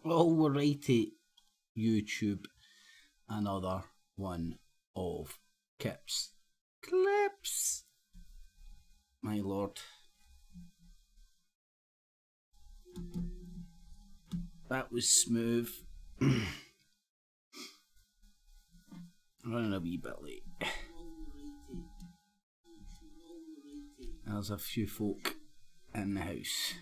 Alrighty, YouTube, another one of Kip's clips. My lord. That was smooth. Running a wee bit late. There's a few folk in the house.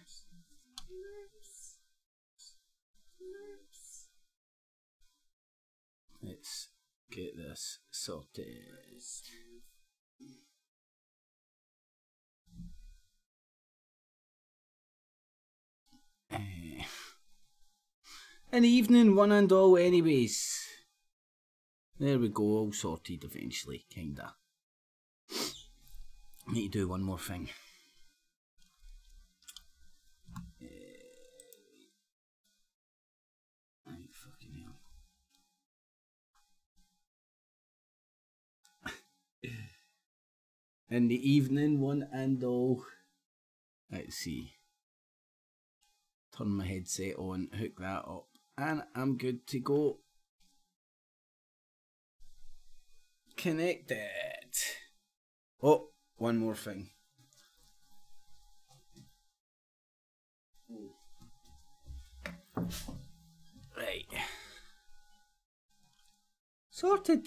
Let's get this sorted. In the evening, one and all anyways. There we go, all sorted eventually, kinda. Need to do one more thing. Fucking hell. In the evening, one and all. Let's see. Turn my headset on, hook that up, and I'm good to go. Connected. Oh, one more thing. Right. Sorted.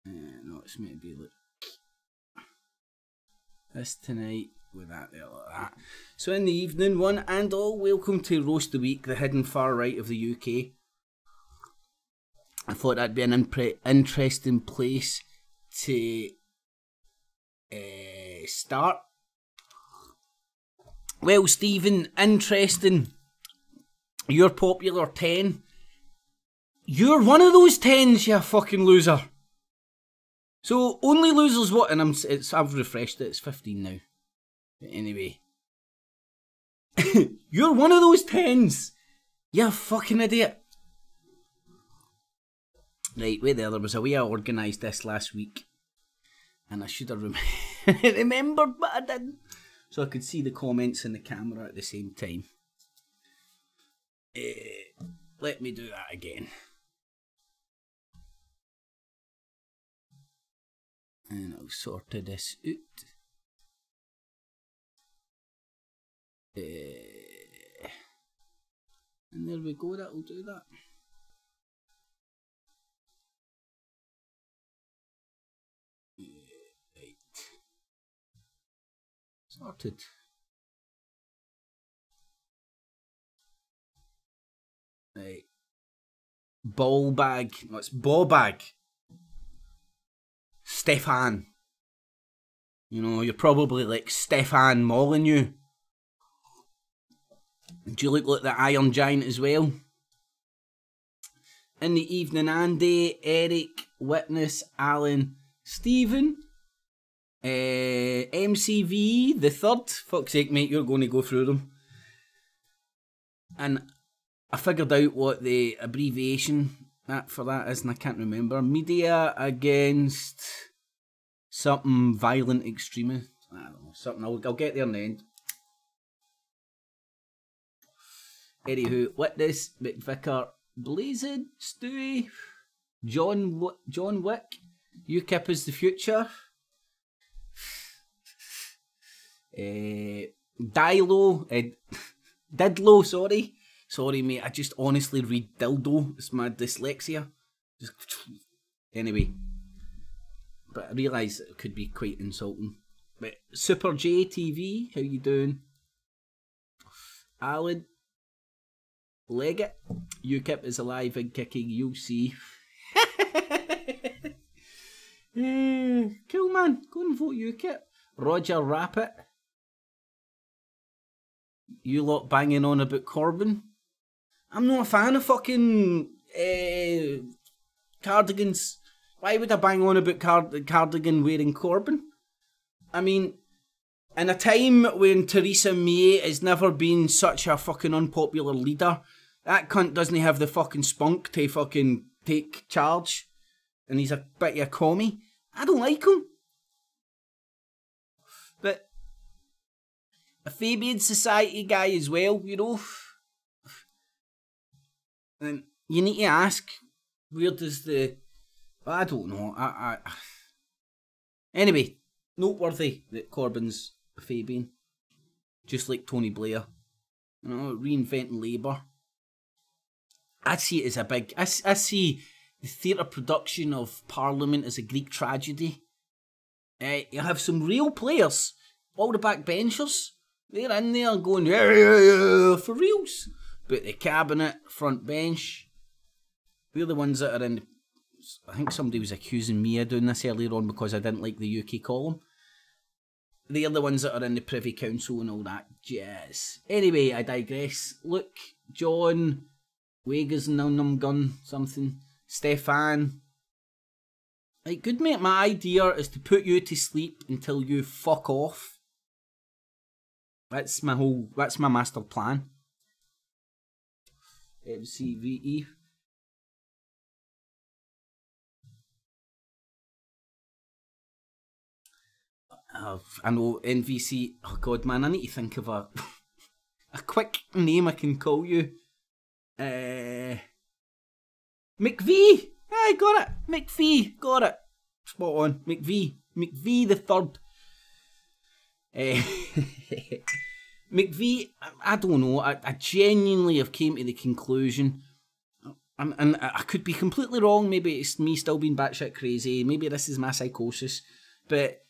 No, it's meant to be like this tonight with that there like that. So in the evening, one and all, welcome to Roast the Week, the hidden far right of the UK. I thought that'd be an interesting place to start. Well, Stephen, interesting. You're popular 10. You're one of those 10s, you fucking loser. So only losers what? And I've refreshed it. It's 15 now. But anyway, you're one of those 10s. You fucking idiot. Right, wait there was a way I organised this last week. And I should have remembered, but I didn't. So I could see the comments in the camera at the same time. Let me do that again. And I'll sort this out. And there we go, that'll do that. Sorted. Right. Ball bag. No, it's ball bag. Stefan. You know, you're probably like Stefan Molyneux. Do you look like the Iron Giant as well? In the evening, Andy, Eric, Witness, Alan, Stephen. MCV, the third. Fuck's sake, mate, you're going to go through them. And I figured out what the abbreviation for that is, and I can't remember. Media against something violent extremist. I don't know, something. I'll get there in the end. Anywho, Witness, McVicker, Blazed, Stewie, John Wick, UKIP is the future. Didlo, sorry mate, I just honestly read dildo, it's my dyslexia. Anyway, but I realise it could be quite insulting. But Super J TV, how you doing? Alan, Leggett, UKIP is alive and kicking, you'll see. Cool man, go and vote UKIP. Roger Rappet. You lot banging on about Corbyn. I'm not a fan of fucking cardigans. Why would I bang on about cardigan wearing Corbyn? I mean, in a time when Theresa May has never been such a fucking unpopular leader, that cunt doesn't have the fucking spunk to fucking take charge. And he's a bit of a commie. I don't like him. But a Fabian Society guy as well, you know. And you need to ask, where does the... I don't know. Anyway, noteworthy that Corbyn's a Fabian. Just like Tony Blair. You know, reinventing Labour. I see it as a big... I see the theatre production of Parliament as a Greek tragedy. You have some real players. All the backbenchers. They're in there going, yeah, for reals. But the cabinet, front bench, we're the ones that are in... I think somebody was accusing me of doing this earlier on because I didn't like the UK column. They're the ones that are in the Privy Council and all that jazz. Anyway, I digress. Look, John, Wagas and Gun, something, Stefan. Like, good mate, my idea is to put you to sleep until you fuck off. That's my master plan. MCVE. I know NVC. Oh god, man, I need to think of a quick name I can call you. McVie. I got it. McVie, got it. Spot on. McVie the third. McVie. I don't know. I genuinely have came to the conclusion. And I could be completely wrong. Maybe it's me still being batshit crazy. Maybe this is my psychosis. But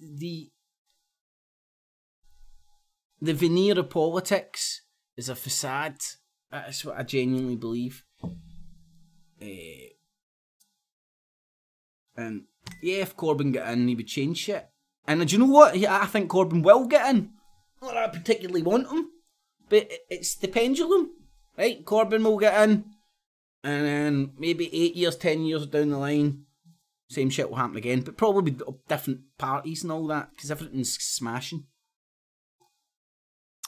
the veneer of politics is a facade. That's what I genuinely believe. And yeah, if Corbyn got in, he would change shit. And do you know what? I think Corbyn will get in. Not that I particularly want him, but it's the pendulum, right? Corbyn will get in, and then maybe 8 years, 10 years down the line, same shit will happen again, but probably different parties and all that, because everything's smashing.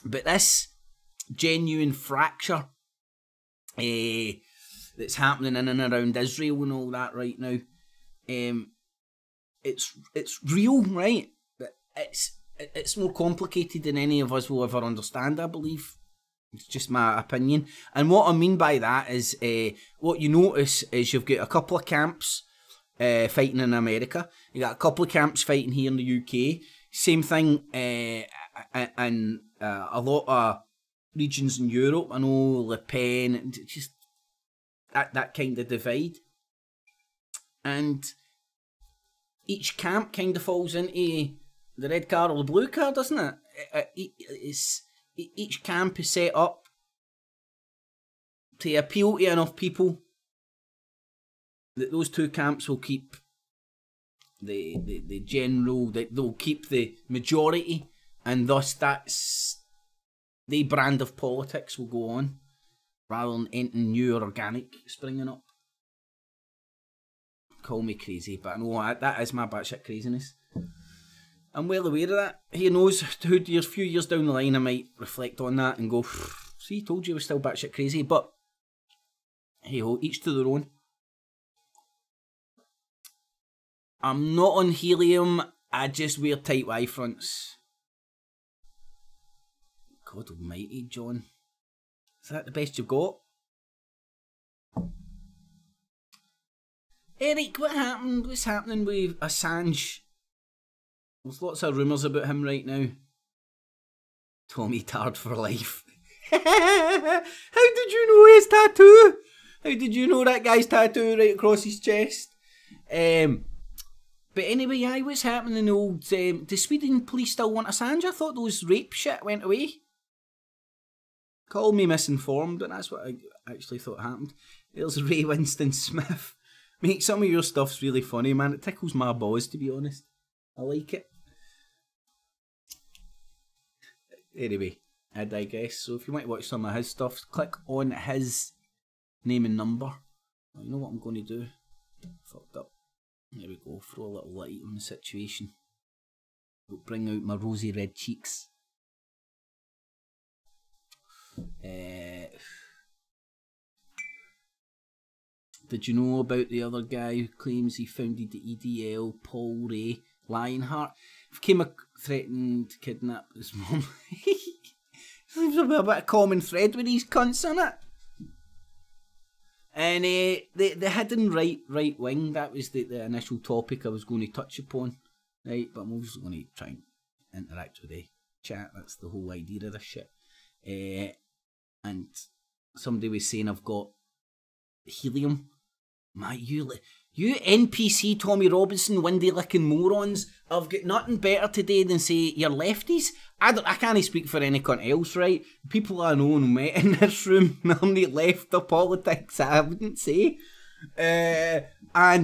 But this genuine fracture that's happening in and around Israel and all that right now, it's real, right? But it's more complicated than any of us will ever understand, I believe. It's just my opinion. And what I mean by that is, what you notice is you've got a couple of camps fighting in America. You got a couple of camps fighting here in the UK. Same thing in a lot of regions in Europe. I know Le Pen, just that kind of divide. And each camp kind of falls into the red card or the blue card, doesn't it? Each camp is set up to appeal to enough people that those two camps will keep the general, they'll keep the majority, and thus that's the brand of politics will go on, rather than anything new or organic springing up. Call me crazy, but I know that is my batshit craziness. I'm well aware of that. Who knows, a few years down the line I might reflect on that and go, see, told you I was still batshit crazy, but hey ho, each to their own. I'm not on helium, I just wear tight Y-fronts. God almighty, John. Is that the best you've got? Eric, what happened? What's happening with Assange? There's lots of rumours about him right now. Tommy Tard for life. How did you know his tattoo? How did you know that guy's tattoo right across his chest? But anyway, yeah, what's happening in the old... do Sweden police still want Assange? I thought those rape shit went away. Call me misinformed, but that's what I actually thought happened. There's Ray Winston Smith. Mate, some of your stuff's really funny, man. It tickles my balls, to be honest. I like it. Anyway, I digress. So if you want to watch some of his stuff, click on his name and number. Well, you know what I'm going to do? Fucked up. There we go. Throw a little light on the situation. It'll bring out my rosy red cheeks. Did you know about the other guy who claims he founded the EDL, Paul Ray Lionheart? Came a threatened to kidnap his mum. Seems to be a bit of common thread with these cunts, innit? And the hidden right wing, that was the initial topic I was going to touch upon. Right, but I'm also going to try and interact with the chat. That's the whole idea of this shit. And somebody was saying I've got helium. You NPC Tommy Robinson, windy licking morons. I've got nothing better today than say you're lefties. I can't speak for any cunt else, right? People I know and met in this room normally left the politics, I wouldn't say. And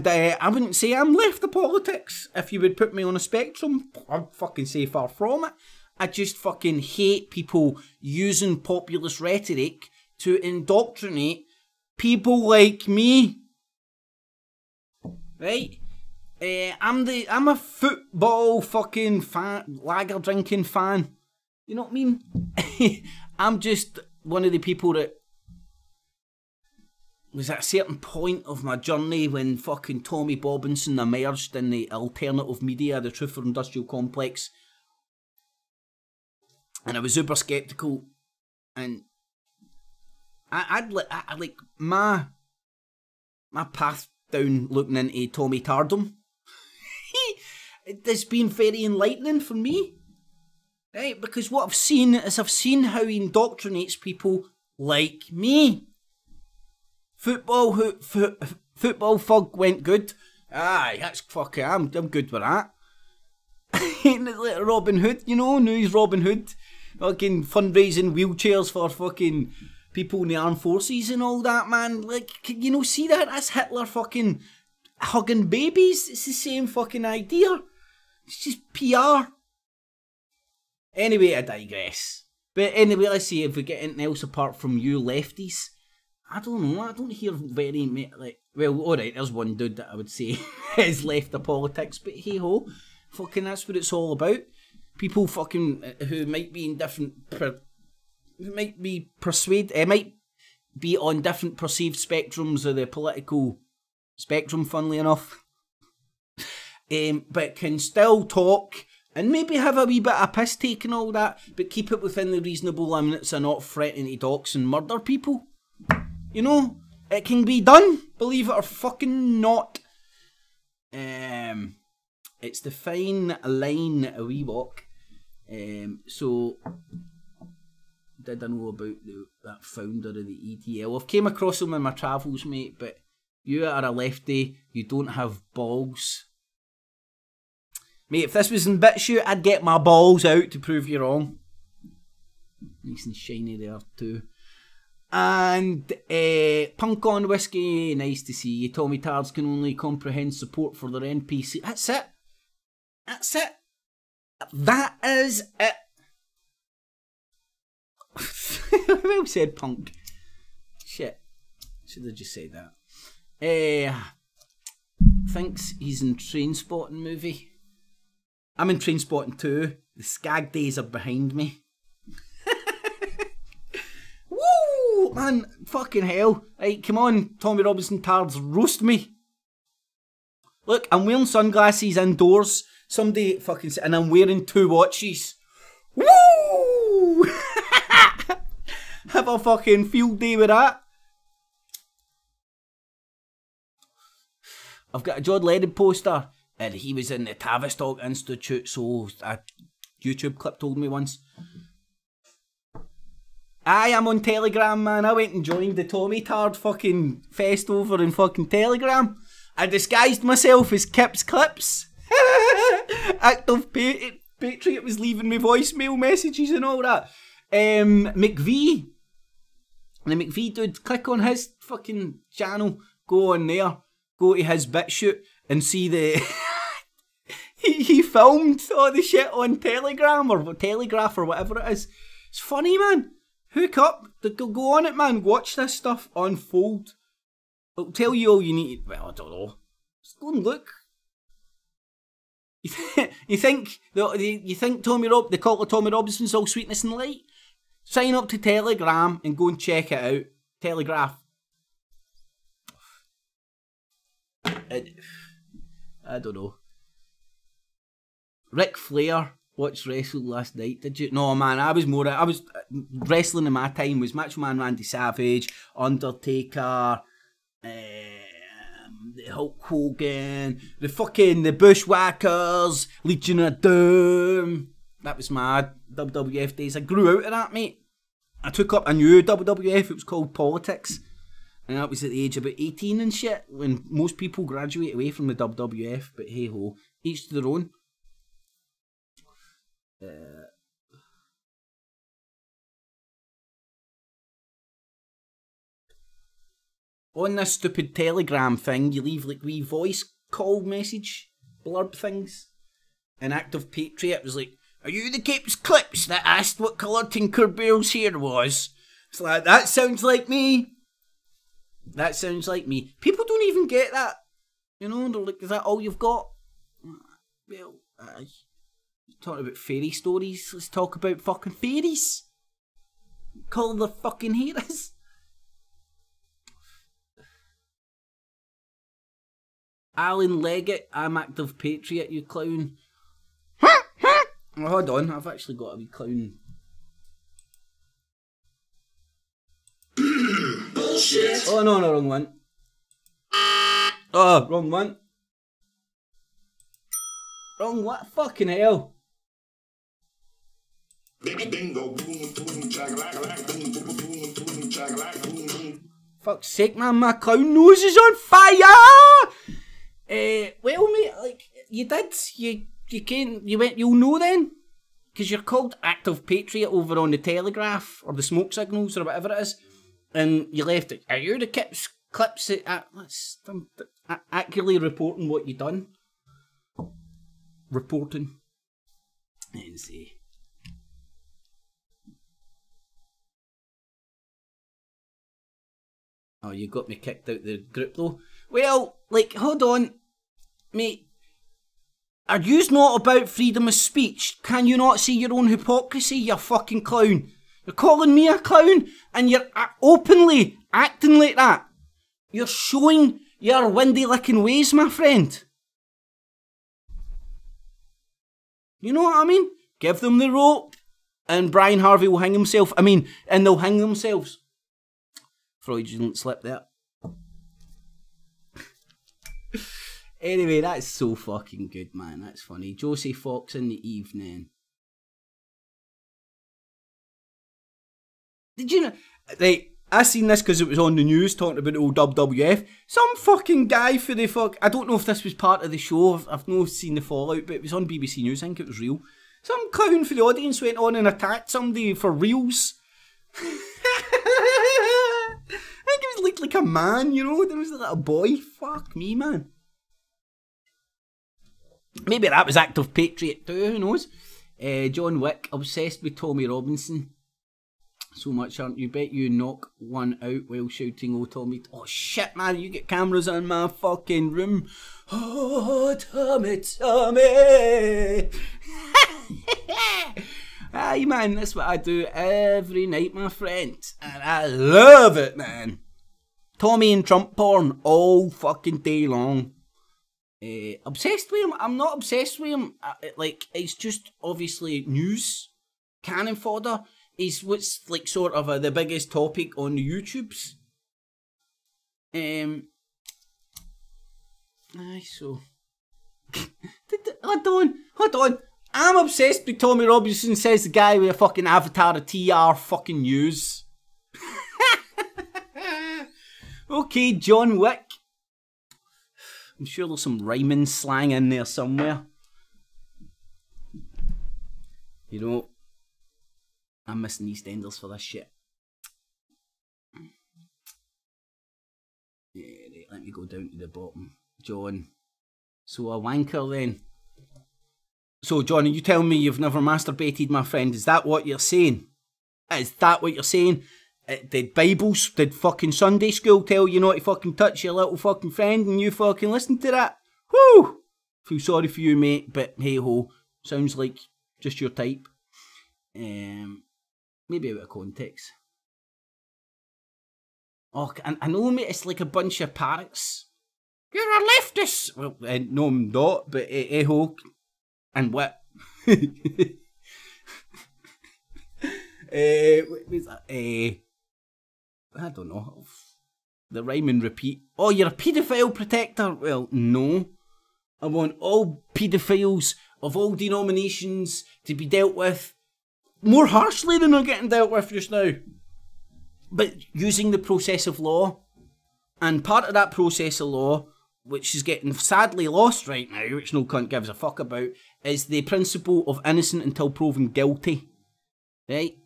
I wouldn't say I'm left the politics. If you would put me on a spectrum, I'd fucking say far from it. I just fucking hate people using populist rhetoric to indoctrinate people like me. Right? I'm a football fucking fan, lager drinking fan. You know what I mean? I'm just one of the people that was at a certain point of my journey when fucking Tommy Robinson emerged in the alternative media, the Truth for Industrial Complex. And I was uber sceptical, and I'd like my path down looking into Tommy Tardum. It's been very enlightening for me, right? Because what I've seen is how he indoctrinates people like me. Football fug went good. Aye, that's fucking. I'm good with that. Like Robin Hood, you know, now he's Robin Hood. Fucking fundraising wheelchairs for fucking people in the armed forces and all that, man. Like, you know, see that? That's Hitler fucking hugging babies. It's the same fucking idea. It's just PR. Anyway, I digress. But anyway, let's see if we get anything else apart from you lefties. I don't know. I don't hear very, like, well, alright, there's one dude that I would say has left the politics, but hey ho, fucking that's what it's all about. People fucking who might be in different, might be on different perceived spectrums of the political spectrum, funnily enough, but can still talk and maybe have a wee bit of piss take and all that, but keep it within the reasonable limits and not threaten to dox and murder people. You know, it can be done, believe it or fucking not. It's the fine line we walk. So, did I know about that founder of the ETL? I've came across him in my travels, mate, but you are a lefty, you don't have balls. Mate, if this was in BitChute, I'd get my balls out to prove you wrong. Nice and shiny there too. And Punk on Whiskey, nice to see you. Tommy Tards can only comprehend support for their NPC. That's it. That's it. That is it. Well said, Punk. Shit. Should have just said that. Thinks he's in Trainspotting movie. I'm in Trainspotting 2. The Skag days are behind me. Woo! Man, fucking hell. Right, come on, Tommy Robinson Tards, roast me. Look, I'm wearing sunglasses indoors. Somebody fucking said, and I'm wearing 2 watches. Woo! Have a fucking field day with that. I've got a John Lennon poster, and he was in the Tavistock Institute, so a YouTube clip told me once. I am on Telegram, man. I went and joined the Tommy Tard fucking fest over in fucking Telegram. I disguised myself as Kip's Clips. Active Patriot was leaving me voicemail messages and all that. McVie. The McVie dude, click on his fucking channel. Go on there. Go to his BitChute and see the... he filmed all the shit on Telegram or Telegraph or whatever it is. It's funny, man. Hook up. Go on it, man. Watch this stuff unfold. It'll tell you all you need. Well, I don't know. Just go and look. You think Tommy the cult of Tommy Robinson's all sweetness and light? Sign up to Telegram and go and check it out. Telegraph. I don't know. Ric Flair watched wrestle last night, did you? No, man, I was wrestling in my time was Macho Man Randy Savage, Undertaker, Hulk Hogan, the Bushwhackers, Legion of Doom. That was my WWF days. I grew out of that, mate. I took up a new WWF, it was called Politics. And that was at the age of about 18 and shit, when most people graduate away from the WWF, but hey ho, each to their own. On this stupid Telegram thing, you leave like wee voice call message blurb things. An active patriot was like, "Are you the Capes Clips that asked what colour Tinkerbell's hair was?" It's like, that sounds like me. That sounds like me. People don't even get that. You know, they're like, is that all you've got? Well, talking about fairy stories, let's talk about fucking fairies. Colour their fucking hair is. Alan Leggett, I'm active patriot, you clown. Oh, hold on, I've actually got a wee clown. Bullshit. Oh no, wrong one. Oh, wrong one. Wrong what? Fucking hell. Fuck's sake, man, my clown nose is on fire! Well, mate, like, you'll know then? Because you're called Active Patriot over on the Telegraph, or the Smoke Signals, or whatever it is, and you left it. Are you the Clips I'm accurately reporting what you done? Reporting. Let's see. Oh, you got me kicked out the group though. Well, like, hold on, mate. Are yous not about freedom of speech? Can you not see your own hypocrisy, you fucking clown? You're calling me a clown, and you're openly acting like that. You're showing your windy licking ways, my friend. You know what I mean? Give them the rope, and Brian Harvey will hang himself. And they'll hang themselves. Freudian slip there. Anyway, that's so fucking good, man. That's funny. Josie Fox in the evening. Did you know? Right, I seen this because it was on the news talking about the old WWF. Some fucking guy for the fuck. I don't know if this was part of the show. I've not seen the fallout, but it was on BBC News. I think it was real. Some clown for the audience went on and attacked somebody for reals. I think it was like a man, you know. There was a little boy. Fuck me, man. Maybe that was Active Patriot too, who knows? John Wick, obsessed with Tommy Robinson. So much, aren't you? Bet you knock one out while shouting, "Oh, Tommy." Oh, shit, man, you get cameras in my fucking room. Oh, Tommy, Tommy. Aye, man, that's what I do every night, my friend. And I love it, man. Tommy and Trump porn all fucking day long. Obsessed with him? I'm not obsessed with him. Like, it's just obviously news, cannon fodder. Is what's like sort of the biggest topic on the YouTubes. Aye, so hold on. I'm obsessed with Tommy Robinson, says the guy with a fucking avatar of TR fucking news. Okay, John Wick. I'm sure there's some rhyming slang in there somewhere. You know, I'm missing EastEnders for this shit. Yeah, right, let me go down to the bottom. John. So a wanker then. So John, are you telling me you've never masturbated, my friend? Is that what you're saying? Is that what you're saying? Did Bibles, did fucking Sunday school tell you not to fucking touch your little fucking friend and you fucking listen to that? Whew! Feel sorry for you, mate, but hey ho. Sounds like just your type. Maybe out of context. Oh, I know, mate, it's like a bunch of parrots. You're a leftist! Well, no, I'm not, but hey ho. And what? I don't know. The rhyme and repeat. Oh, you're a paedophile protector? Well, no. I want all paedophiles of all denominations to be dealt with more harshly than they're getting dealt with just now. But using the process of law. And part of that process of law, which is getting sadly lost right now, which no cunt gives a fuck about, is the principle of innocent until proven guilty. Right?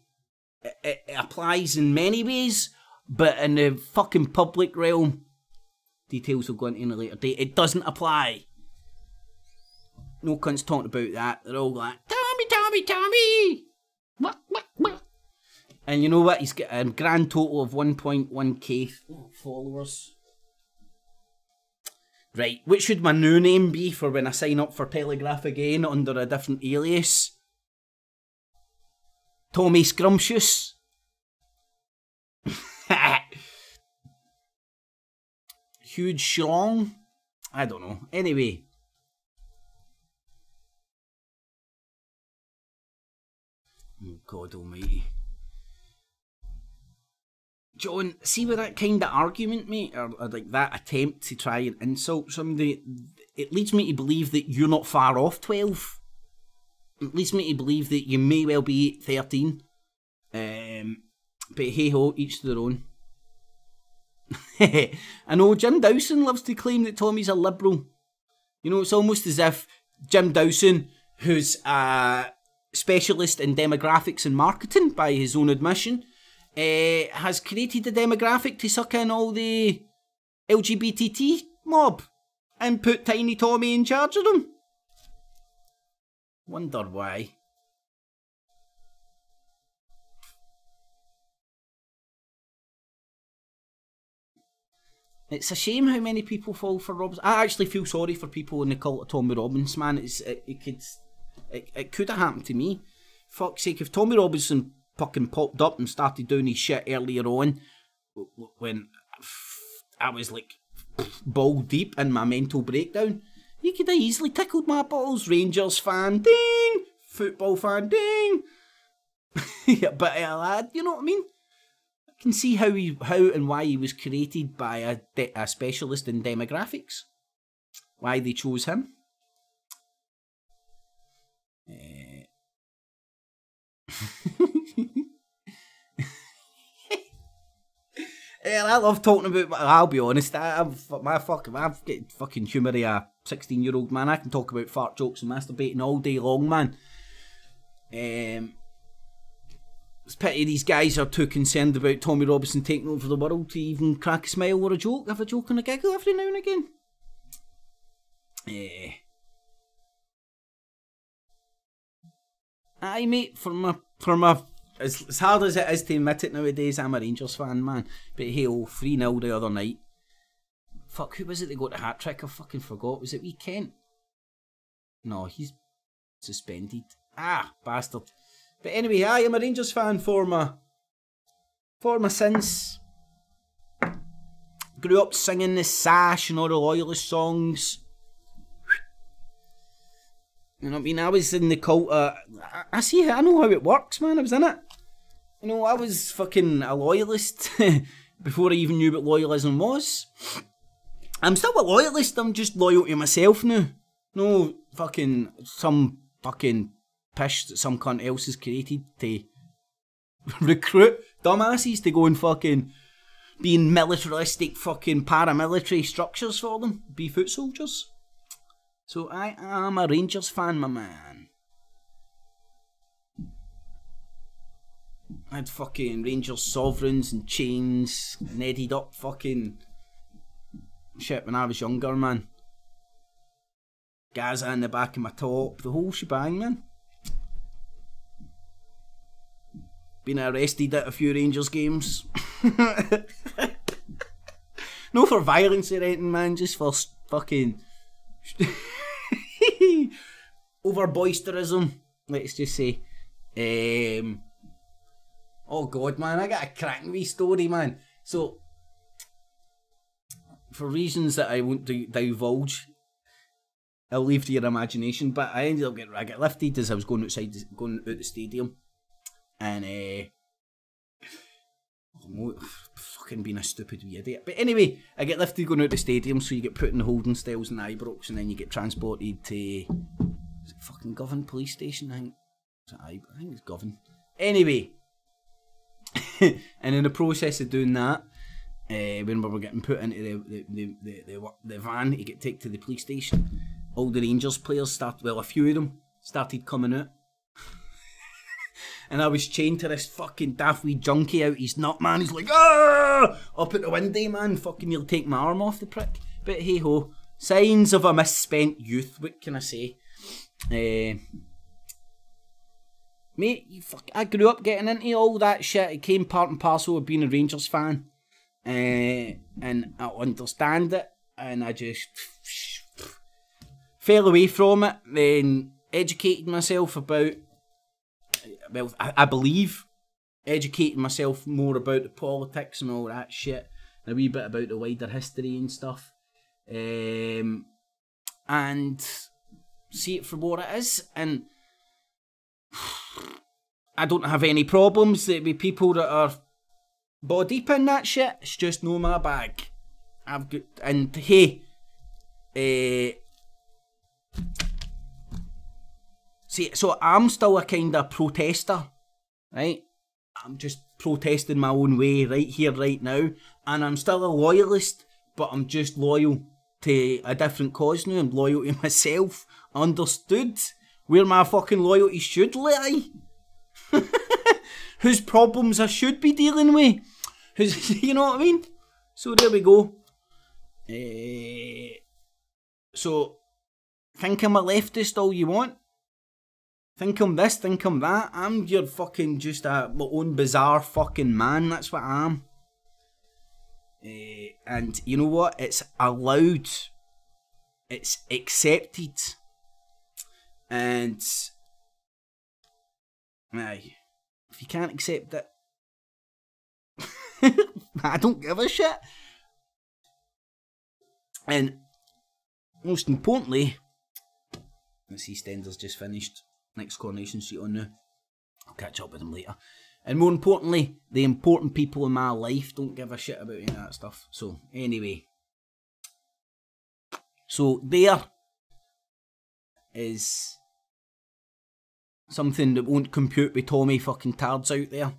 It applies in many ways, but in the fucking public realm, details will go into in a later date, it doesn't apply. No cunts talking about that. They're all like, Tommy, Tommy, Tommy! And you know what? He's got a grand total of 1.1k followers. Right, what should my new name be for when I sign up for Telegraph again under a different alias? Tommy Scrumptious. Huge Schlong. I don't know. Anyway. Oh, God almighty. John, see with that kind of argument, mate, or like that attempt to try and insult somebody, it leads me to believe that you're not far off 12. It leads me to believe that you may well be 13. But hey ho, each to their own. I know Jim Dawson loves to claim that Tommy's a liberal. You know, it's almost as if Jim Dawson, who's a specialist in demographics and marketing by his own admission, has created a demographic to suck in all the LGBT mob and put Tiny Tommy in charge of them. Wonder why. It's a shame how many people fall for Robbins. I actually feel sorry for people in the cult of Tommy Robbins, man. It could have happened to me. Fuck's sake, if Tommy Robinson fucking popped up and started doing his shit earlier on, when I was like ball deep in my mental breakdown, you could have easily tickled my balls. Rangers fan, ding! Football fan, ding! Yeah, but you know what I mean? I can see how and why he was created by a specialist in demographics. Why they chose him. Yeah, I love talking about. I'll be honest. I've got fucking humour of a 16-year-old man. I can talk about fart jokes and masturbating all day long, man. It's pity these guys are too concerned about Tommy Robinson taking over the world to even crack a smile or a joke, have a joke and a giggle every now and again. Aye, mate, for my as hard as it is to admit it nowadays, I'm a Rangers fan, man. But hey, 3-0 the other night. Fuck, who was it that got the hat trick? I fucking forgot. Was it wee Kent? No, he's suspended. Ah, bastard. But anyway, I am a Rangers fan for my sins. Grew up singing the Sash and all the Loyalist songs. You know what I mean? I was in the cult. I know how it works, man. I was in it. You know, I was fucking a loyalist before I even knew what loyalism was. I'm still a loyalist. I'm just loyal to myself now. No fucking some fucking pish that some cunt else has created to recruit dumbasses to go and fucking be in militaristic fucking paramilitary structures for them. Be foot soldiers. So I am a Rangers fan, my man. I had fucking Rangers sovereigns and chains, netted up fucking shit when I was younger, man. Gaza in the back of my top, the whole shebang, man. Been arrested at a few Rangers games. No for violence or anything, man, just for fucking... over boisterism, let's just say. Oh god, man, I got a cracking wee story, man. So, for reasons that I won't divulge, I'll leave to your imagination. But I ended up I get lifted as I was going out the stadium, and fucking being a stupid wee idiot. But anyway, I get lifted going out the stadium, so you get put in the holding cells and Ibrox, and then you get transported to, is it fucking Govan police station? I think it's Govan. Anyway, and in the process of doing that, when we were getting put into the van to get taken to the police station, all the Rangers players a few of them started coming out. And I was chained to this fucking daft wee junkie out his nut, man. He's like, ah! Up at the window, man. Fucking nearly take my arm off, the prick. But hey ho. Signs of a misspent youth, what can I say? Mate, I grew up getting into all that shit. It came part and parcel of being a Rangers fan. And I understand it. And I just fell away from it. Then educated myself about, well, I believe, educating myself more about the politics and all that shit, a wee bit about the wider history and stuff, and see it for what it is. And I don't have any problems with people that are ball deep in that shit. It's just no my bag. I've got, and hey, see, so I'm still a kind of protester, right? I'm just protesting my own way right here, right now. And I'm still a loyalist, but I'm just loyal to a different cause now. I'm loyal to myself. Understood? Where my fucking loyalty should lie. Whose problems I should be dealing with. You know what I mean? So there we go. So, think I'm a leftist all you want. Think I'm this, think I'm that. I'm your fucking just my own bizarre fucking man. That's what I am. And you know what? It's allowed. It's accepted. And aye, if you can't accept it, I don't give a shit. And most importantly, this EastEnders just finished. Next Coronation Street on now. I'll catch up with them later. And more importantly, the important people in my life don't give a shit about any of that stuff. So, anyway. So, there is something that won't compute with Tommy fucking Tards out there.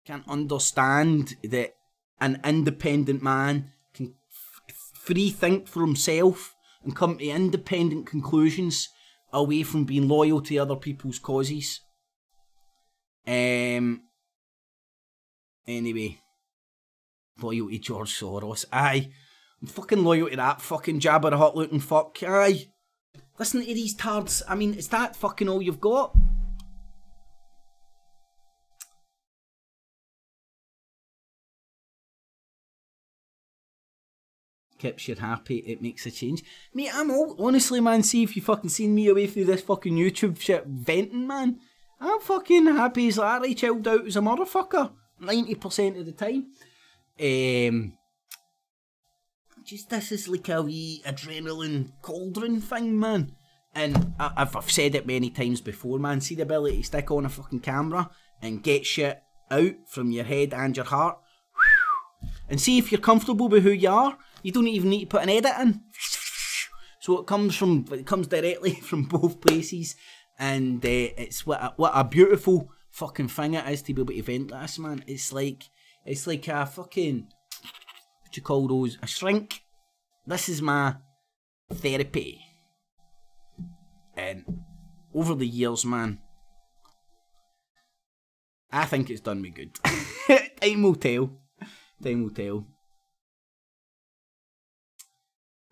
Can't understand that an independent man can free think for himself and come to independent conclusions away from being loyal to other people's causes. Anyway, loyal to George Soros. Aye, I'm fucking loyal to that fucking jabber hot looking fuck. Aye, listen to these tards. I mean, is that fucking all you've got? Keeps you happy, it makes a change. Mate, I'm all, honestly, man, see if you fucking seen me away through this fucking YouTube shit venting, man. I'm fucking happy as Larry, chilled out as a motherfucker. 90% of the time. Just this is like a wee adrenaline cauldron thing, man. And I've said it many times before, man. See the ability to stick on a fucking camera and get shit out from your head and your heart. And see if you're comfortable with who you are. You don't even need to put an edit in. So it comes directly from both places. And it's what a beautiful fucking thing it is to be able to vent this, man. It's like a fucking, what do you call those? A shrink. This is my therapy. And over the years, man, I think it's done me good. Time will tell. Time will tell.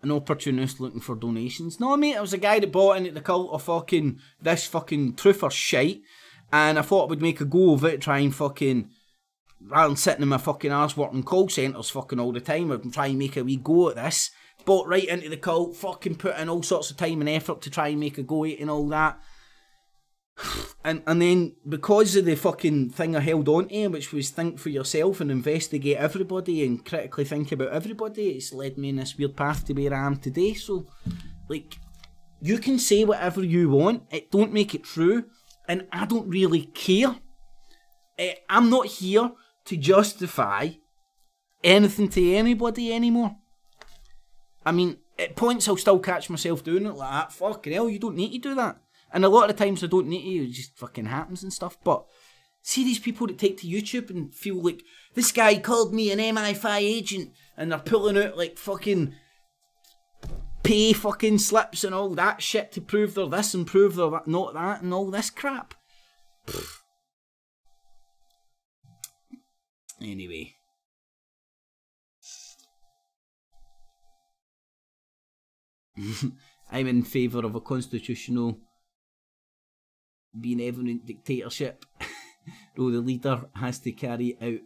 An opportunist looking for donations. No, mate, I was a guy that bought into the cult of fucking this fucking truth or shite, and I thought I would make a go of it, try and fucking, rather than sitting in my fucking arse working call centres fucking all the time, I'd try and make a wee go at this. Bought right into the cult, fucking put in all sorts of time and effort to try and make a go at it and all that. And then, because of the fucking thing I held on to, which was think for yourself and investigate everybody and critically think about everybody, it's led me in this weird path to where I am today. So, like, You can say whatever you want. It don't make it true. And I don't really care. I'm not here to justify anything to anybody anymore. I mean, at points I'll still catch myself doing it like that. Fucking hell, you don't need to do that. And a lot of the times I don't need to, it just fucking happens and stuff. But see these people that take to YouTube and feel like, this guy called me an MI5 agent, and they're pulling out like fucking pay fucking slips and all that shit to prove they're this and prove they're that, not that, and all this crap. Pfft. Anyway. I'm in favour of a constitutional benevolent dictatorship. Though the leader has to carry out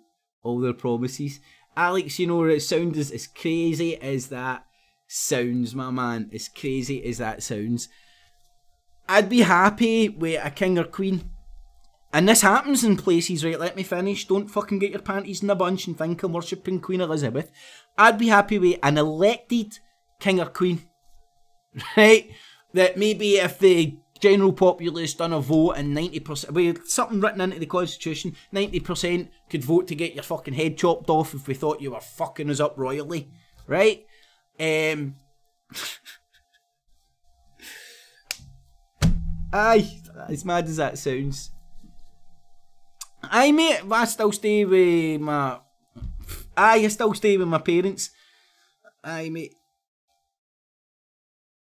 all their promises. Alex, you know, it sounds as crazy as that sounds, my man. As crazy as that sounds. I'd be happy with a king or queen. And this happens in places, right? Let me finish. Don't fucking get your panties in a bunch and think I'm worshipping Queen Elizabeth. I'd be happy with an elected king or queen. Right? That maybe if the general populace done a vote and 90%, with something written into the constitution, 90% could vote to get your fucking head chopped off if we thought you were fucking us up royally. Right? Aye, as mad as that sounds. Aye, mate, I still stay with my... Aye, I still stay with my parents. Aye, mate.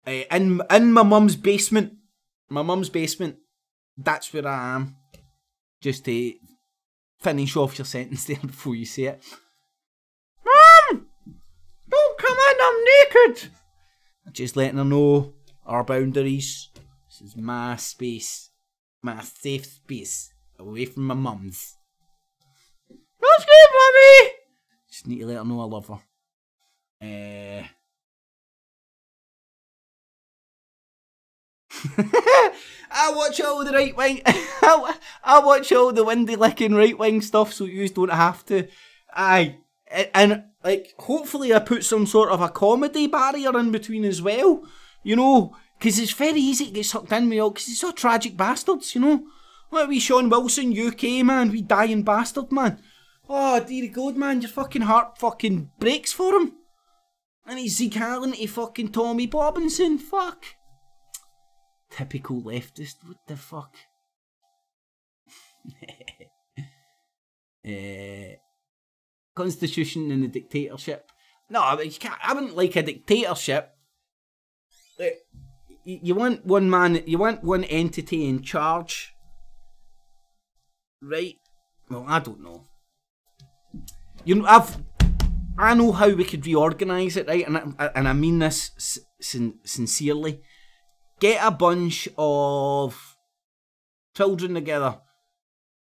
In my mum's basement. My mum's basement. That's where I am. Just to finish off your sentence there before you say it. Mum! Don't come in, I'm naked! Just letting her know our boundaries. This is my space. My safe space. Away from my mum's. That's good, mummy! Just need to let her know I love her. I watch all the right wing. I watch all the windy licking right wing stuff, so you don't have to. Aye, and like hopefully I put some sort of a comedy barrier in between as well. You know, because it's very easy to get sucked in with all. Because it's all tragic bastards, you know. What wee Sean Wilson, UK man, wee dying bastard man. Oh dear God, man, your fucking heart fucking breaks for him. And he's Zeke Allen to fucking Tommy Robinson. Fuck. Typical leftist, what the fuck? Constitution and the dictatorship. No, I wouldn't like a dictatorship. You want one man, you want one entity in charge. Right? Well, I don't know. You know, I know how we could reorganise it, right? And I mean this sincerely. Get a bunch of children together,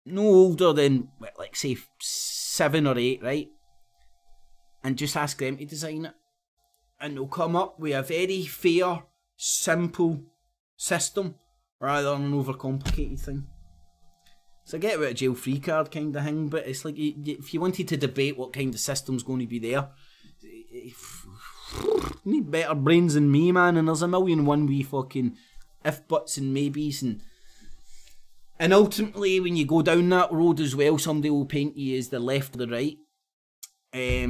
no older than, like, say, 7 or 8, right? And just ask them to design it. And they'll come up with a very fair, simple system, rather than an overcomplicated thing. So I get with a jail-free card kind of thing, but it's like, if you wanted to debate what kind of system's going to be there, you need better brains than me, man, and there's a million one wee fucking if, buts and maybes, and ultimately when you go down that road as well, somebody will paint you as the left or the right. I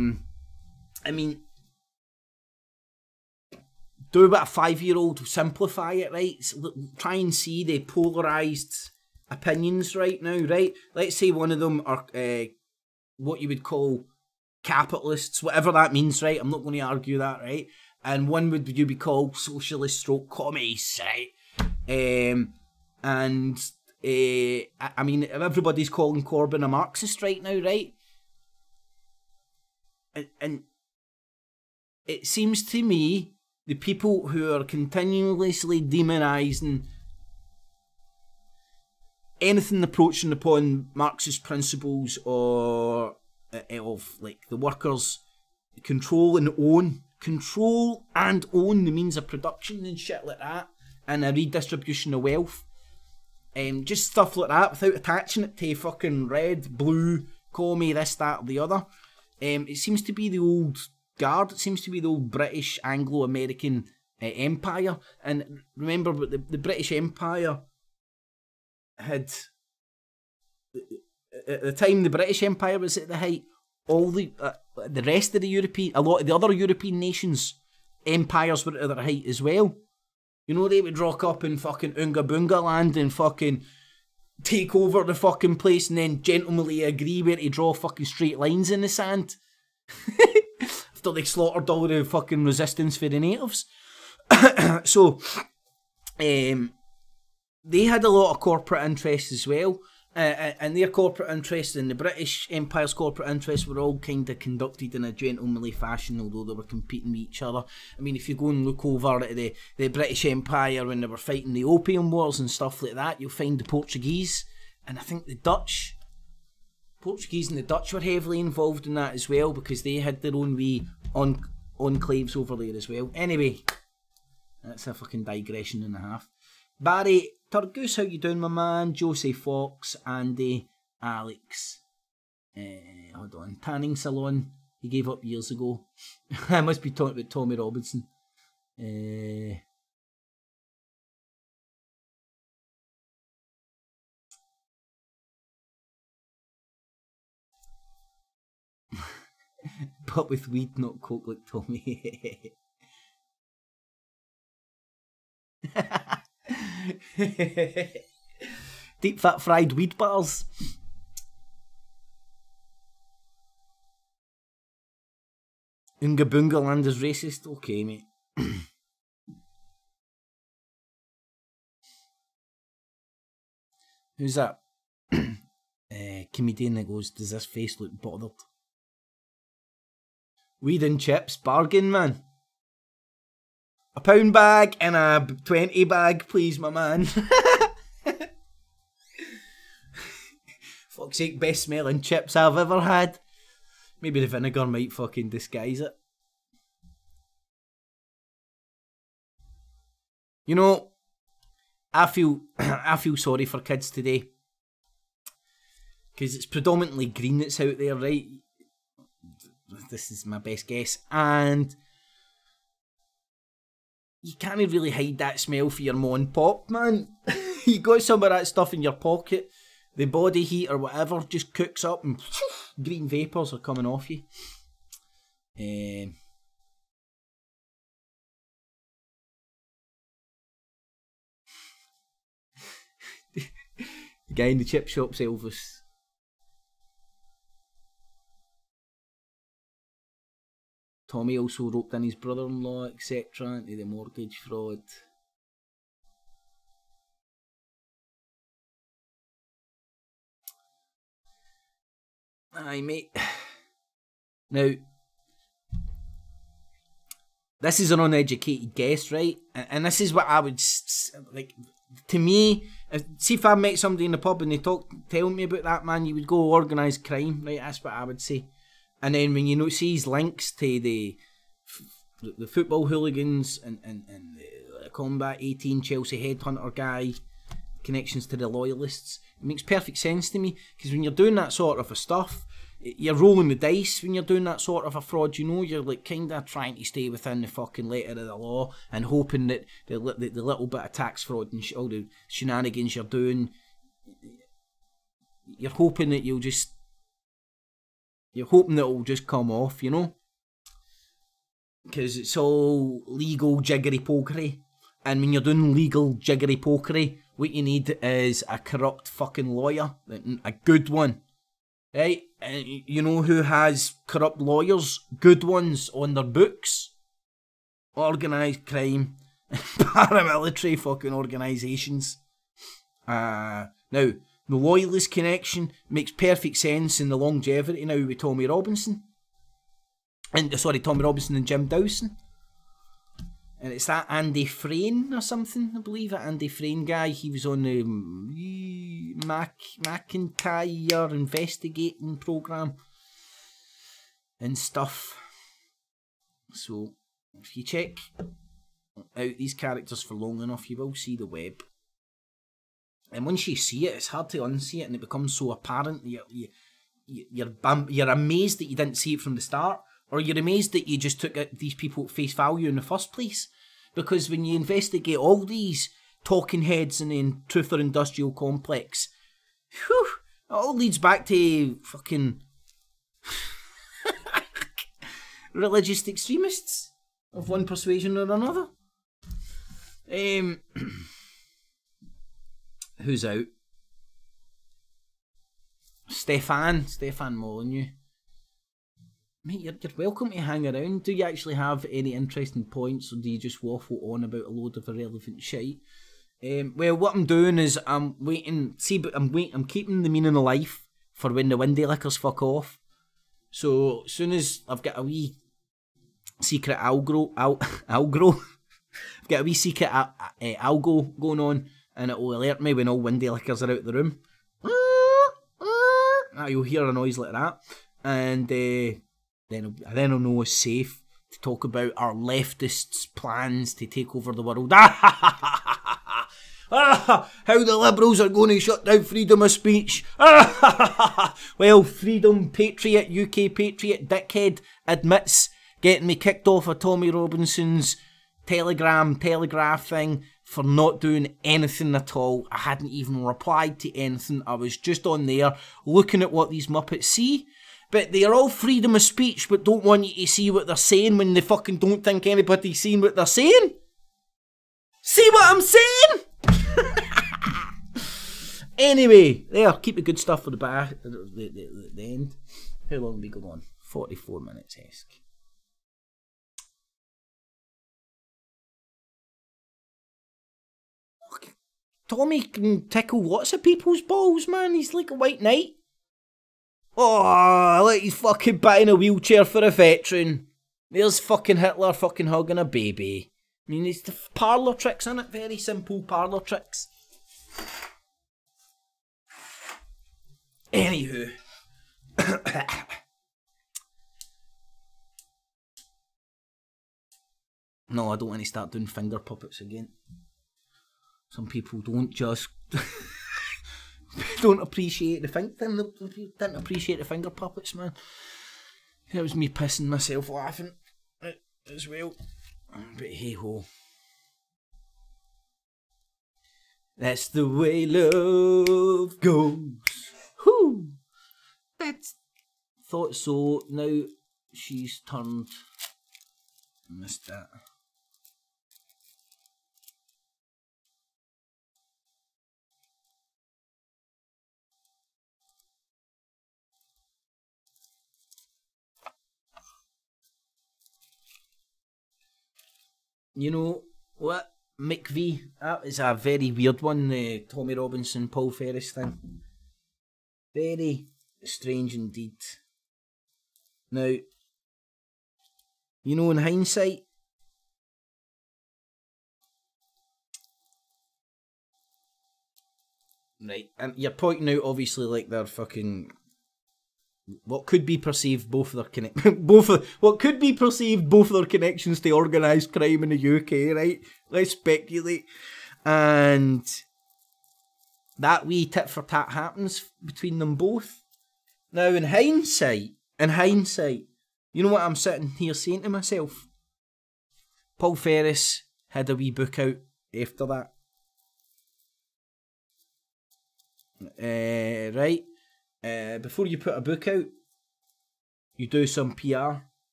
mean, do what a 5-year-old, simplify it, right? So try and see the polarised opinions right now, right? Let's say one of them are what you would call capitalists, whatever that means, right? I'm not going to argue that, right? And one would you be called socialist stroke commies, right? I mean, everybody's calling Corbyn a Marxist right now, right? And it seems to me the people who are continuously demonising anything approaching upon Marxist principles or of like the workers control and own the means of production and shit like that, and a redistribution of wealth, just stuff like that without attaching it to fucking red, blue, commie, this, that or the other. It seems to be the old guard. It seems to be the old British Anglo-American empire. And remember, the British Empire had, at the time the British Empire was at the height, all the rest of a lot of the other European nations, empires were at their height as well. You know, they would rock up in fucking Oonga Boonga land and fucking take over the fucking place and then gentlemanly agree where to draw fucking straight lines in the sand. After they slaughtered all the fucking resistance for the natives. So, they had a lot of corporate interests as well. And their corporate interests and the British Empire's corporate interests were all kind of conducted in a gentlemanly fashion, although they were competing with each other. I mean, if you go and look over at the British Empire when they were fighting the Opium Wars and stuff like that, you'll find the Portuguese and I think the Dutch. Portuguese and the Dutch were heavily involved in that as well because they had their own wee enclaves over there as well. Anyway, that's a fucking digression and a half. Barry Turgoose, how you doing, my man? Josie Fox, Andy, Alex. Hold on. Tanning salon. He gave up years ago. I must be talking about Tommy Robinson. But with weed, not coke like Tommy. Deep fat fried weed bars. Oonga Boonga land is racist? Okay, mate. Who's that? Comedian that goes, does this face look bothered? Weed and chips, bargain, man. A £1 bag and a 20 bag, please, my man. Fuck's sake, best smelling chips I've ever had. Maybe the vinegar might fucking disguise it. You know, I feel sorry for kids today. Because it's predominantly green that's out there, right? This is my best guess. And you can't really hide that smell for your Mon Pop, man. You got some of that stuff in your pocket. The body heat or whatever just cooks up and green vapours are coming off you. The guy in the chip shop's Elvis. Tommy also roped in his brother-in-law, etc. into the mortgage fraud. Aye, mate. Now, this is an uneducated guess, right? And this is what I would, like, to me, see if I met somebody in the pub and they tell me about that, man, you would go organised crime, right? That's what I would say. And then when you see his links to the football hooligans and the Combat 18 Chelsea headhunter guy, connections to the loyalists, it makes perfect sense to me. Because when you're doing that sort of a stuff, you're rolling the dice when you're doing that sort of a fraud, you know, you're like kind of trying to stay within the fucking letter of the law and hoping that the little bit of tax fraud and all the shenanigans you're doing, you're hoping that it'll just come off, you know, because it's all legal jiggery pokery. And when you're doing legal jiggery pokery, what you need is a corrupt fucking lawyer, a good one, right? And you know who has corrupt lawyers, good ones on their books? Organised crime, paramilitary fucking organisations. Now, the loyalist connection makes perfect sense in the longevity now with Tommy Robinson. Tommy Robinson and Jim Dawson. And it's that Andy Frain or something, I believe, that Andy Frain guy. He was on the McIntyre investigating programme and stuff. So, if you check out these characters for long enough, you will see the web. And once you see it, it's hard to unsee it, and it becomes so apparent. You're amazed that you didn't see it from the start, or you're amazed that you just took these people at face value in the first place. Because when you investigate all these talking heads in the Truther Industrial Complex, whew, it all leads back to fucking religious extremists of one persuasion or another. Who's out? Stefan Molyneux. Mate, you're welcome to hang around. Do you actually have any interesting points, or do you just waffle on about a load of irrelevant shite? Well, what I'm doing is I'm waiting. See, but I'm keeping the meaning of life for when the windy lickers fuck off. So as soon as I've got a wee secret algo, I've got a wee secret algo going on, and it will alert me when all windy lickers are out of the room. You'll hear a noise like that, and then I'll know it's safe to talk about our leftists' plans to take over the world. How the Liberals are going to shut down freedom of speech. Well, Freedom Patriot, UK Patriot dickhead admits getting me kicked off of Tommy Robinson's Telegraph thing for not doing anything at all. I hadn't even replied to anything. I was just on there looking at what these Muppets see. But they're all freedom of speech, but don't want you to see what they're saying when they fucking don't think anybody's seeing what they're saying. See what I'm saying? Anyway, there, keep the good stuff for the back at the end. How long have we gone on? 44 minutes-esque. Tommy can tickle lots of people's balls, man. He's like a white knight. Oh, like he's fucking buying a wheelchair for a veteran. There's fucking Hitler fucking hugging a baby. I mean, it's the parlour tricks, isn't it? Very simple parlour tricks. Anywho. No, I don't want to start doing finger puppets again. Some people don't just don't appreciate didn't appreciate the finger puppets, man. That was me pissing myself laughing as well. But hey ho. That's the way love goes. Whoo! That's thought so. Now she's turned. Missed that. You know what, McVie? That is a very weird one, the Tommy Robinson, Paul Ferris thing. Very strange indeed. Now, you know, in hindsight, right, and you're pointing out obviously like they're fucking what could be perceived both their connections to organised crime in the UK, right? Let's speculate. And that wee tit for tat happens between them both. Now in hindsight, you know what I'm sitting here saying to myself? Paul Ferris had a wee book out after that. Right? Before you put a book out, you do some PR.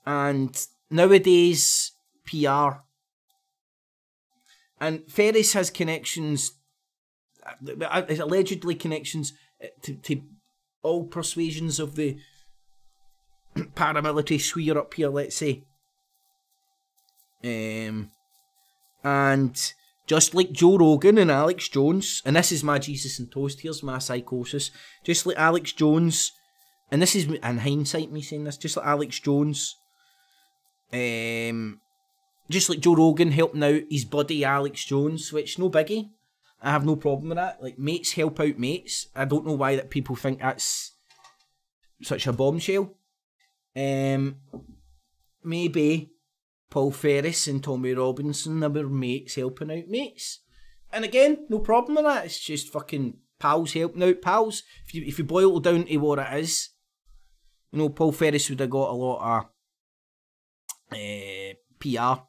And nowadays, PR. And Ferris has connections, allegedly connections to all persuasions of the paramilitary sphere up here, let's say. And just like Joe Rogan and Alex Jones, and this is my Jesus and Toast, here's my psychosis. Just like Alex Jones, and this is in hindsight me saying this, just like Alex Jones, just like Joe Rogan helping out his buddy Alex Jones, which no biggie. I have no problem with that. Like, mates help out mates. I don't know why that people think that's such a bombshell. Maybe Paul Ferris and Tommy Robinson are mates helping out mates. And again, no problem with that. It's just fucking pals helping out pals. If you boil it down to what it is, you know, Paul Ferris would have got a lot PR. A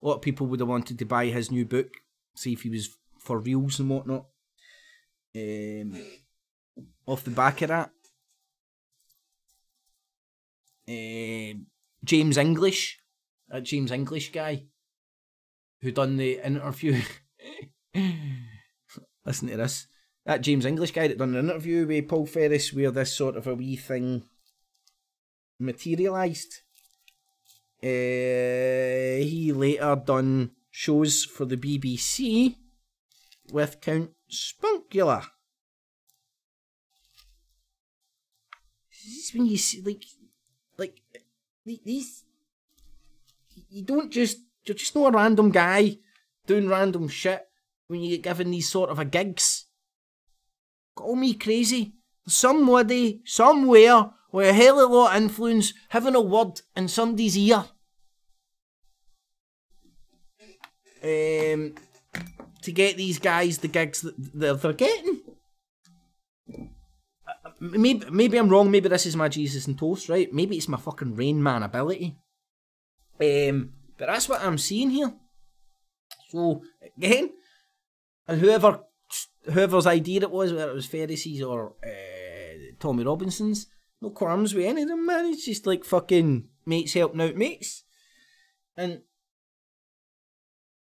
lot of people would have wanted to buy his new book, see if he was for reals and whatnot. Off the back of that, James English, that James English guy who done the interview. Listen to this. That James English guy that done an interview with Paul Ferris where this sort of a wee thing materialised. He later done shows for the BBC with Count Spunkula. This is when you see, like these, you're just not a random guy doing random shit when you get given these sort of a gigs. Call me crazy. Somebody, somewhere, with a hell of a lot of influence, having a word in somebody's ear. To get these guys the gigs that they're getting. Maybe I'm wrong, maybe this is my Jesus and Toast, right? Maybe it's my fucking Rain Man ability. But that's what I'm seeing here. So, again, and whoever's idea it was, whether it was Pharisees or Tommy Robinson's, no qualms with any of them, man. It's just like fucking mates helping out mates. And,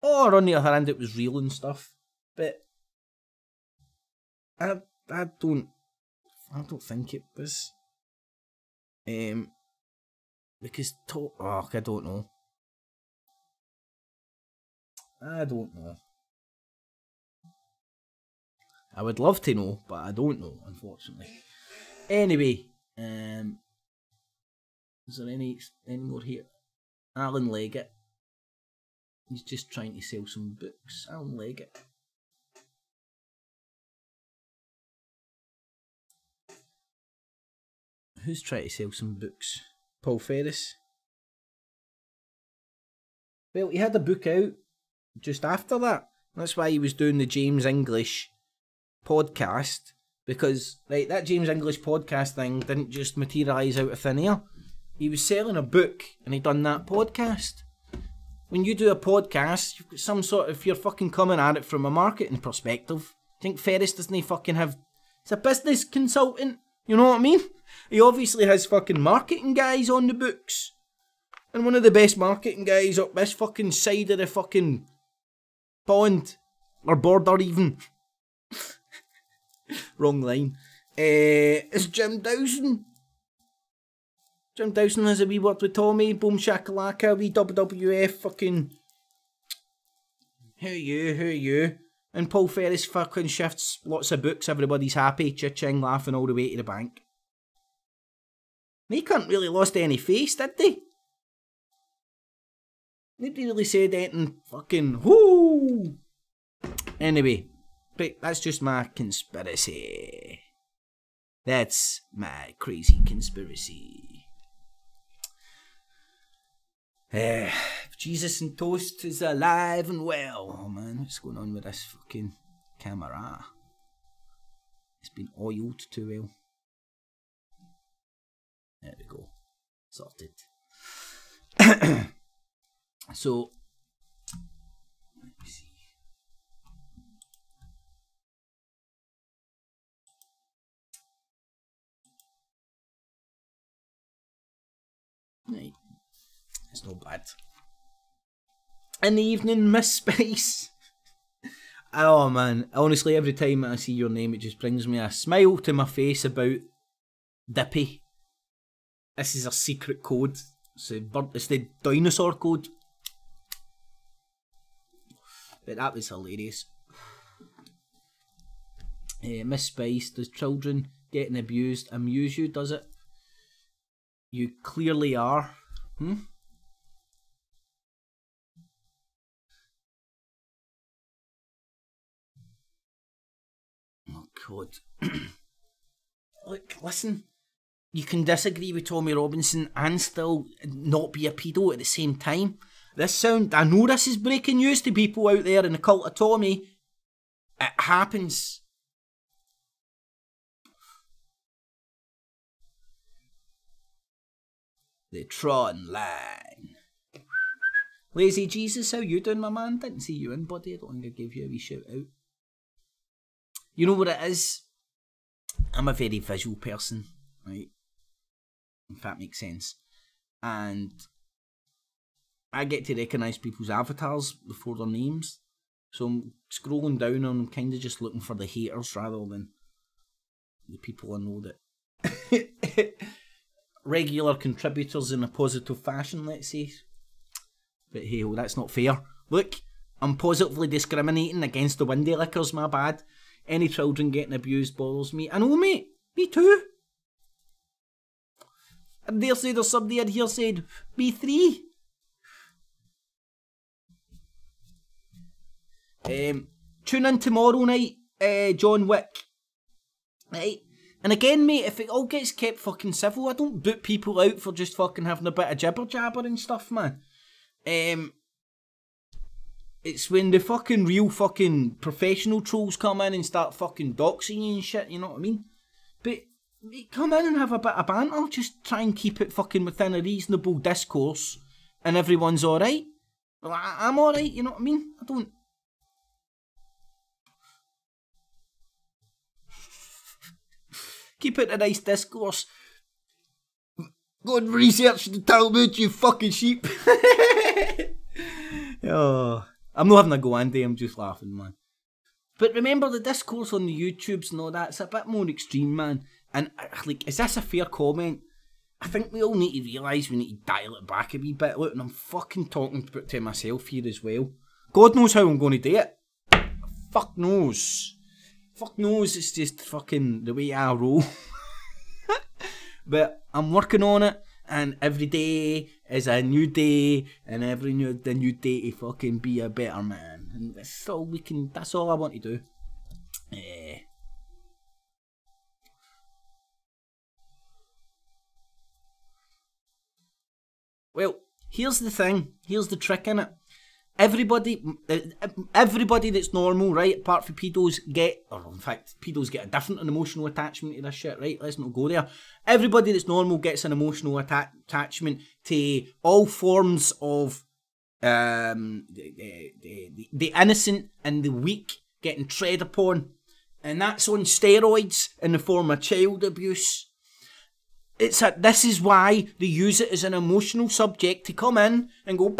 or on the other hand, it was real and stuff. But, I don't think it was. Because, I don't know. I don't know. I would love to know, but I don't know, unfortunately. Anyway, is there any more here? Alan Leggett. He's just trying to sell some books. Alan Leggett. Who's trying to sell some books? Paul Ferris? Well, he had a book out just after that. That's why he was doing the James English podcast. Because, right, that James English podcast thing didn't just materialise out of thin air. He was selling a book and he done that podcast. When you do a podcast, you've got some sort of, if you're fucking coming at it from a marketing perspective. I think Ferris doesn't fucking have, he's a business consultant, you know what I mean? He obviously has fucking marketing guys on the books. And one of the best marketing guys up this fucking side of the fucking pond. Or border even. Wrong line. Is Jim Dawson. Jim Dawson has a wee word with Tommy. Boom shakalaka. Wee WWF fucking. Who are you? And Paul Ferris fucking shifts lots of books. Everybody's happy. Cha-ching, laughing all the way to the bank. They can't really lost any face, did they? Nobody really said anything fucking whoo. Anyway, but that's just my conspiracy. That's my crazy conspiracy. Jesus and Toast is alive and well. Oh man, what's going on with this fucking camera? It's been oiled too well. There we go. Sorted. So, let me see. Right. It's not bad. In the evening, Miss Spice. Oh man, honestly, every time I see your name, it just brings me a smile to my face about Dippy. This is a secret code. It's the dinosaur code. But that was hilarious. Miss Spice, does children getting abused amuse you, does it? You clearly are. Oh God. Look, listen. You can disagree with Tommy Robinson and still not be a pedo at the same time. I know this is breaking news to people out there in the cult of Tommy. It happens. The Tron line. Lazy Jesus, how you doing, my man? Didn't see you in, buddy. I don't think I gave you a wee shout out. You know what it is? I'm a very visual person, right? If that makes sense. And I get to recognise people's avatars before their names. So I'm scrolling down and I'm kind of just looking for the haters rather than the people I know that... regular contributors in a positive fashion, let's say. But hey, well, that's not fair. Look, I'm positively discriminating against the windy lickers, my bad. Any children getting abused bothers me. I know, mate. Me too. I dare say there's somebody in here said, me three. Tune in tomorrow night, John Wick. Right? And again, mate, if it all gets kept fucking civil, I don't boot people out for just fucking having a bit of jibber jabber and stuff, man. It's when the fucking real fucking professional trolls come in and start fucking doxing you and shit, you know what I mean? But come in and have a bit of banter, just try and keep it fucking within a reasonable discourse and everyone's alright. Well, I'm alright, you know what I mean? I don't... Keep it a nice discourse. Go and research the Talmud, you fucking sheep. Oh, I'm not having a go, Andy, I'm just laughing, man. But remember, the discourse on the YouTubes and all that, it's a bit more extreme, man. And, like, is this a fair comment? I think we all need to realise we need to dial it back a wee bit. Look, and I'm fucking talking to myself here as well. God knows how I'm going to do it. Fuck knows. Fuck knows, it's just fucking the way I roll. But I'm working on it, and every day is a new day, and every new day to fucking be a better man. And that's all we can, that's all I want to do. Well, here's the thing, here's the trick in it. Everybody that's normal, right, apart from pedos, or in fact, pedos get a different emotional attachment to this shit, right? Let's not go there. Everybody that's normal gets an emotional attachment to all forms of the innocent and the weak getting tread upon. And that's on steroids in the form of child abuse. This is why they use it as an emotional subject to come in and go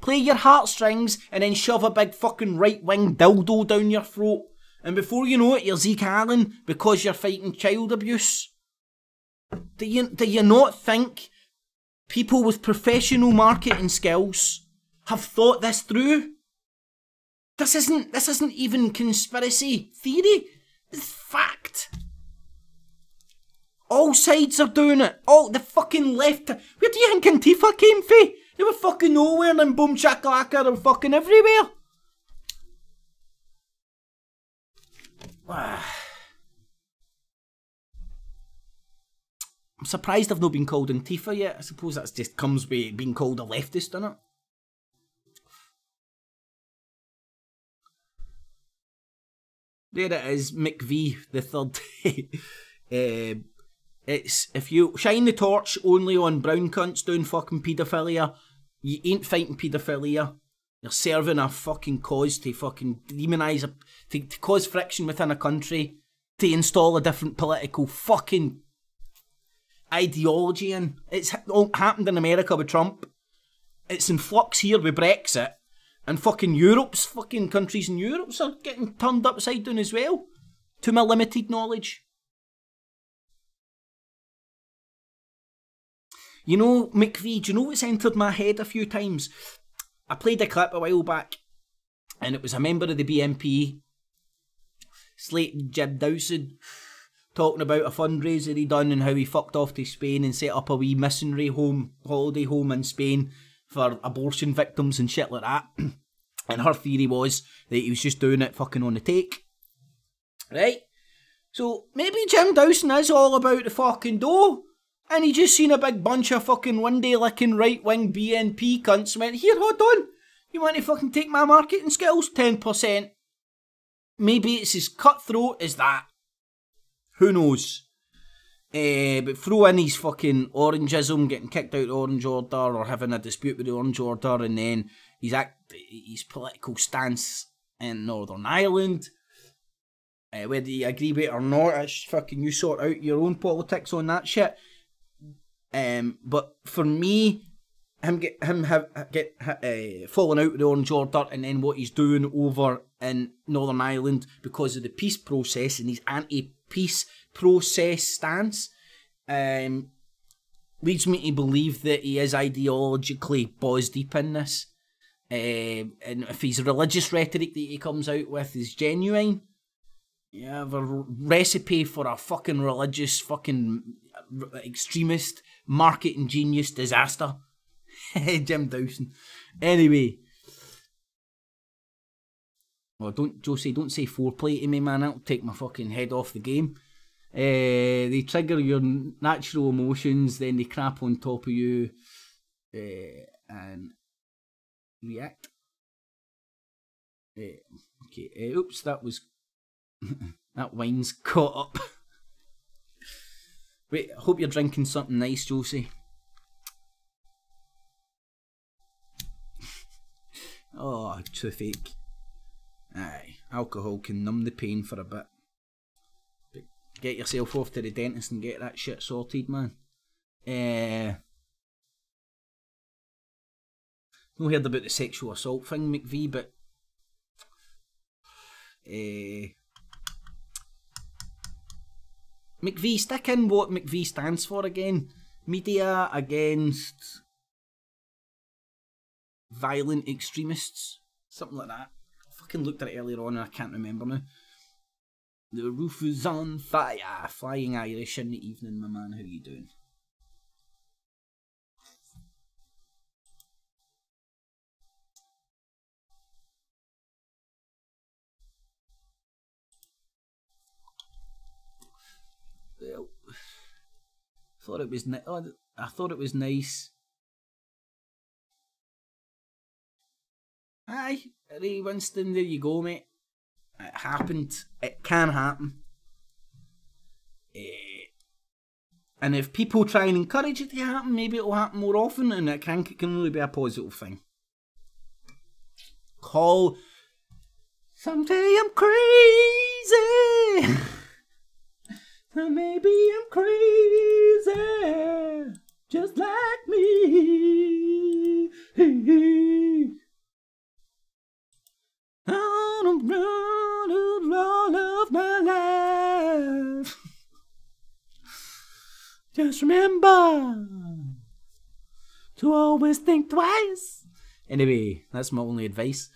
play your heartstrings and then shove a big fucking right-wing dildo down your throat. And before you know it, you're Zeke Allen because you're fighting child abuse. Do you not think people with professional marketing skills have thought this through? This isn't even conspiracy theory. It's fact. All sides are doing it. All the fucking left. Where do you think Antifa came from? They were fucking nowhere and boom shakalaka and fucking everywhere. I'm surprised I've not been called Antifa yet. I suppose that's just comes with being called a leftist, doesn't it? There it is, McV the third. It's if you shine the torch only on brown cunts doing fucking paedophilia, you ain't fighting paedophilia. You're serving a fucking cause to fucking demonise, to cause friction within a country, to install a different political fucking ideology in. It's happened in America with Trump. It's in flux here with Brexit. And fucking Europe's fucking countries in Europe are getting turned upside down as well. To my limited knowledge. You know, McVie, do you know what's entered my head a few times? I played a clip a while back, and it was a member of the BNP, slating Jim Dowson, talking about a fundraiser he done and how he fucked off to Spain and set up a wee missionary holiday home in Spain for abortion victims and shit like that. And her theory was that he was just doing it fucking on the take. Right? So maybe Jim Dowson is all about the fucking dough. And he just seen a big bunch of fucking windy-licking right-wing BNP cunts and went, here, hold on. You want to fucking take my marketing skills? 10%. Maybe it's as cutthroat as that. Who knows? But throw in his fucking orangeism, getting kicked out of the Orange Order or having a dispute with the Orange Order, and then his political stance in Northern Ireland. Whether you agree with it or not, it's fucking you sort out your own politics on that shit. But for me, him falling out with the Orange Order and then what he's doing over in Northern Ireland because of the peace process and his anti-peace process stance leads me to believe that he is ideologically balls deep in this. And if his religious rhetoric that he comes out with is genuine, you have a recipe for a fucking religious fucking extremist marketing genius disaster. Jim Dawson. Anyway. Well, Josie, don't say foreplay to me, man. That'll take my fucking head off the game. They trigger your natural emotions, then they crap on top of you and react. Okay, oops, that was... that wine's caught up. Wait, I hope you're drinking something nice, Josie. Oh, toothache. Aye, alcohol can numb the pain for a bit. But get yourself off to the dentist and get that shit sorted, man. No heard about the sexual assault thing, McVie, but... McVie, stick in what McVie stands for again. Media Against Violent Extremists. Something like that. I fucking looked at it earlier on and I can't remember now. The roof is on fire. Flying Irish in the evening, my man. How you doing? Well, I thought it was nice. Aye, Ray Winston, there you go, mate. It happened. It can happen. And if people try and encourage it to happen, maybe it'll happen more often, and it can really be a positive thing. Call. Someday I'm crazy. Maybe I'm crazy, just like me. On the road of my life. Just remember to always think twice. Anyway, that's my only advice.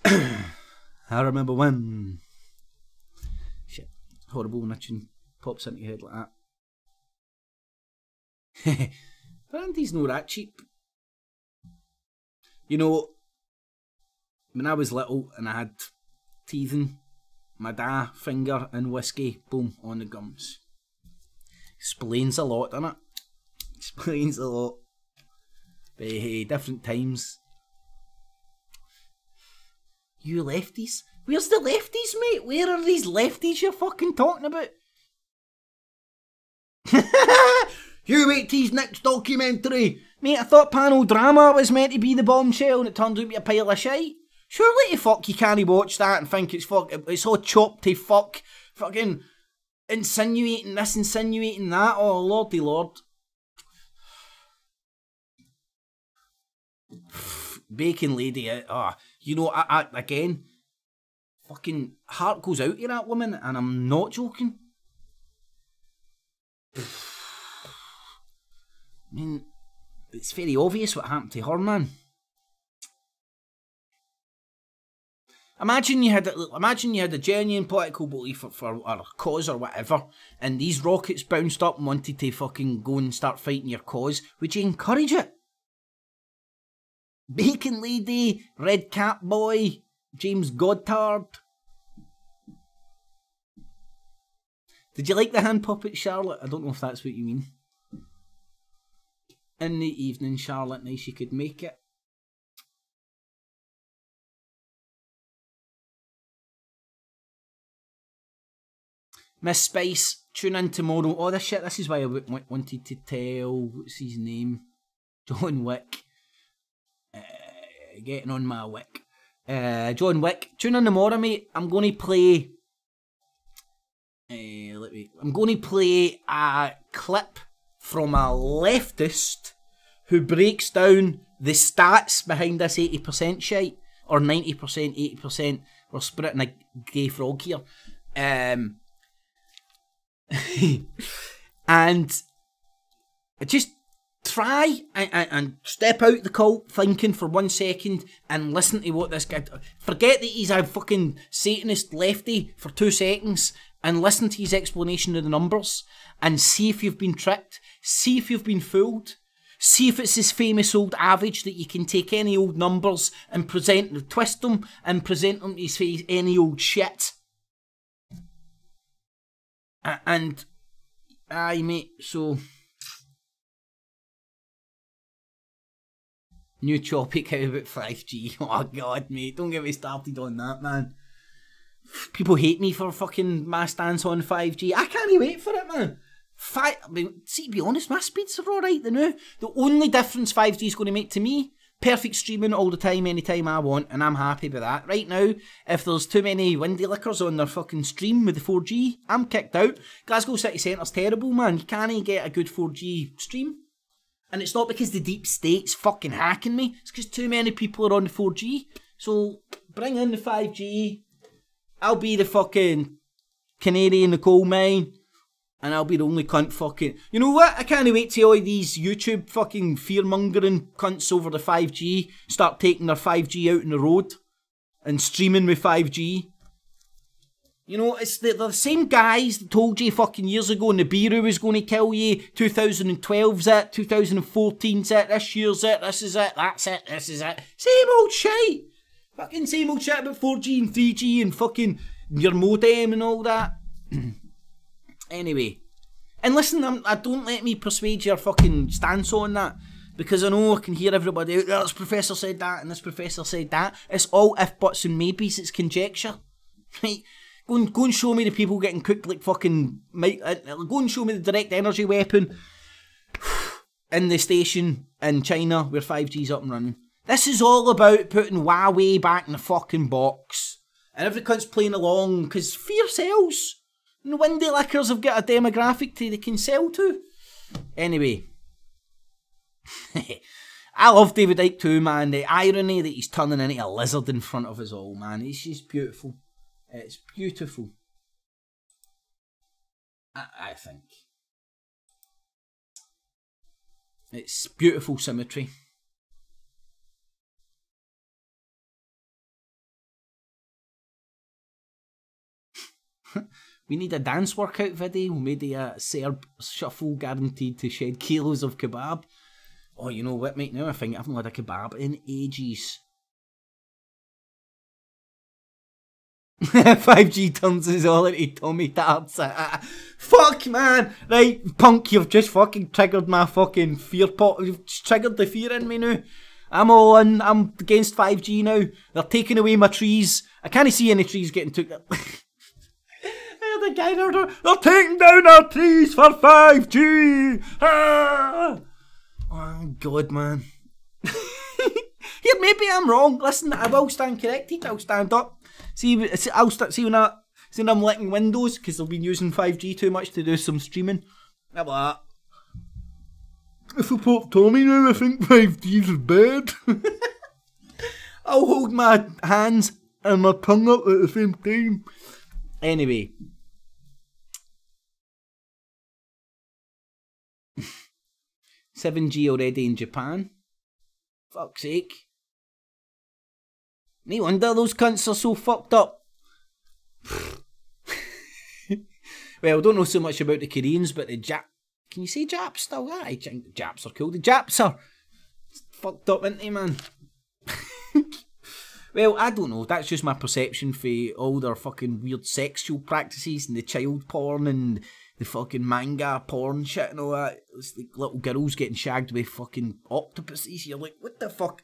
I remember when. Shit, horrible when a tune pops into your head like that. Brandy's not that cheap. You know, when I was little and I had teething, my da finger and whiskey, boom, on the gums. Explains a lot, doesn't it? Explains a lot. But hey, different times. You lefties? Where's the lefties, mate? Where are these lefties you're fucking talking about? You wait till his next documentary. Mate, I thought Panel Drama was meant to be the bombshell and it turned out to be a pile of shite. Surely the fuck you can't watch that and think it's all chopped to fuck. Fucking insinuating this, insinuating that. Oh, lordy lord. Bacon lady, you know, I again, fucking heart goes out to that woman and I'm not joking. I mean, it's very obvious what happened to her, man. Imagine you had a genuine political belief for a cause or whatever, and these rockets bounced up and wanted to fucking go and start fighting your cause. Would you encourage it? Bacon lady, red cap boy, James Goddard. Did you like the hand puppet, Charlotte? I don't know if that's what you mean. In the evening, Charlotte, nice you could make it. Miss Spice, tune in tomorrow. Oh, this shit, this is why I wanted to tell, what's his name? John Wick. Getting on my Wick. John Wick, tune in tomorrow, mate. I'm going to play... I'm going to play a clip from a leftist who breaks down the stats behind this 80% shite. Or 90%, 80%. We're spitting a gay frog here. And just try and step out the cult thinking for 1 second and listen to what this guy... Forget that he's a fucking Satanist lefty for 2 seconds and listen to his explanation of the numbers and see if you've been tricked. See if you've been fooled. See if it's this famous old adage that you can take any old numbers and twist them and present them as any old shit. And, aye mate, so... New topic out about 5G. Oh god mate, don't get me started on that, man. People hate me for fucking my stance on 5G. I can't wait for it, man. I mean, see, to be honest, my speeds are alright now. The only difference 5G is going to make to me, perfect streaming all the time, anytime I want, and I'm happy with that. Right now, if there's too many windy lickers on their fucking stream with the 4G, I'm kicked out. Glasgow City Centre's terrible, man. You can't get a good 4G stream. And it's not because the deep state's fucking hacking me. It's because too many people are on the 4G. So, bring in the 5G. I'll be the fucking canary in the coal mine. And I'll be the only cunt fucking... You know what? I can't wait till all these YouTube fucking fear-mongering cunts over the 5G start taking their 5G out on the road. And streaming with 5G. You know, it's the same guys that told you fucking years ago Nibiru was going to kill you, 2012's it, 2014's it, this year's it, this is it, that's it, this is it. Same old shit. Fucking same old shit about 4G and 3G and fucking your modem and all that. Anyway. And listen, don't let me persuade your fucking stance on that. Because I know I can hear everybody out there, this professor said that and this professor said that. It's all if, buts and maybes, it's conjecture. Right? Go and show me the people getting cooked like fucking... Go and show me the direct energy weapon in the station in China where 5G's up and running. This is all about putting Huawei back in the fucking box. And every cunt's playing along because fear sells. And the windy lickers have got a demographic they can sell to. Anyway. I love David Icke too, man. The irony that he's turning into a lizard in front of us all, man. It's just beautiful. It's beautiful. I think. It's beautiful symmetry. We need a dance workout video, maybe a Serb shuffle guaranteed to shed kilos of kebab. Oh, you know what, mate, now I think I haven't had a kebab in ages. 5G turns us all into Tommy Tarts. Fuck, man. Right, punk, you've just fucking triggered my fucking fear pot. You've triggered the fear in me now. I'm all in. I'm against 5G now. They're taking away my trees. I can't see any trees getting took. The guy there, they're taking down our trees for 5G. Ah! Oh, God, man. Here, maybe I'm wrong. Listen, I will stand corrected. I'll stand up. See when I'm licking windows because they've been using 5G too much to do some streaming. How about that? If I pop Tommy now, I think 5G's is bad. I'll hold my hands and my tongue up at the same time. Anyway. 7G already in Japan. Fuck's sake. No wonder those cunts are so fucked up. Well, I don't know so much about the Koreans, but the Jap... Can you say Japs still? Yeah, I think the Japs are cool. The Japs are fucked up, aren't they, man? Well, I don't know. That's just my perception for all their fucking weird sexual practices and the child porn and the fucking manga porn shit and all that. It's like little girls getting shagged with fucking octopuses. You're like, what the fuck?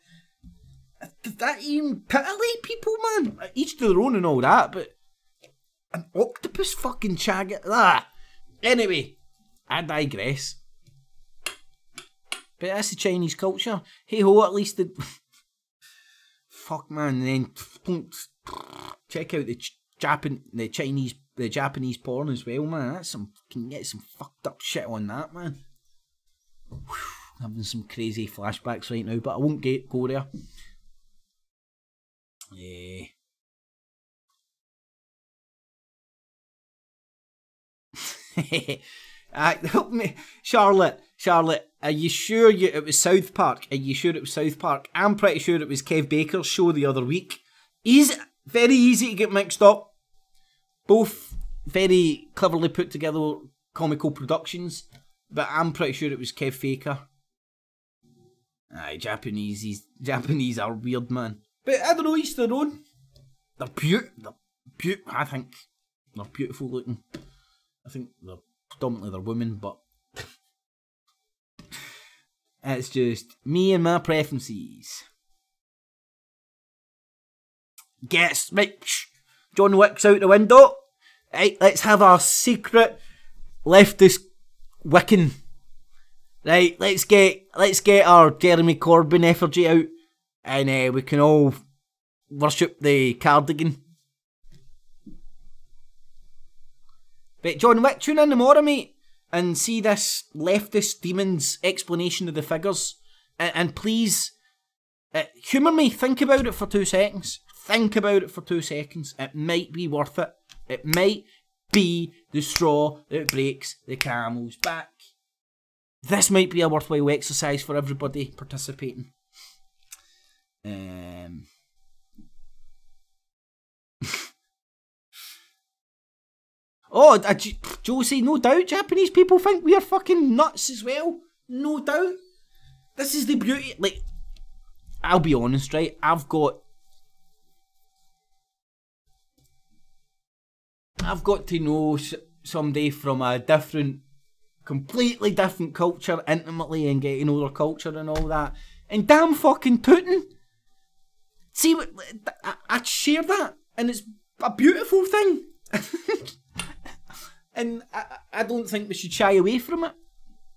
Did that even titillate people, man? Each to their own and all that, but An octopus fucking shag. Ah. Anyway, I digress. But that's the Chinese culture. Hey ho, at least the... Fuck man, and then check out the Japanese porn as well, man. That's some, can get some fucked up shit on that, man. Whew, having some crazy flashbacks right now, but I won't go there. Help me, Charlotte, are you sure it was South Park? Are you sure it was South Park? I'm pretty sure it was Kev Baker's show the other week. He's very easy to get mixed up. Both very cleverly put together comical productions, but I'm pretty sure it was Kev Baker. Aye, Japanese are weird, man. But I don't know, each their own. They're I think they're beautiful looking. I think they're predominantly women, but it's just me and my preferences. Guess, right, John Wick's out the window. Right, let's have our secret leftist Wiccan. Right, let's get our Jeremy Corbyn effigy out, and we can all worship the cardigan. But John Wick, tune in tomorrow, mate, and see this leftist demon's explanation of the figures. And please, humour me. Think about it for 2 seconds. Think about it for 2 seconds. It might be worth it. It might be the straw that breaks the camel's back. This might be a worthwhile exercise for everybody participating. Oh, Josie, no doubt Japanese people think we are fucking nuts as well. No doubt. This is the beauty. Like, I'll be honest, right? I've got to know somebody from a completely different culture intimately and get to know their culture and all that. And damn fucking tootin'. See, I share that, and it's a beautiful thing. And I don't think we should shy away from it.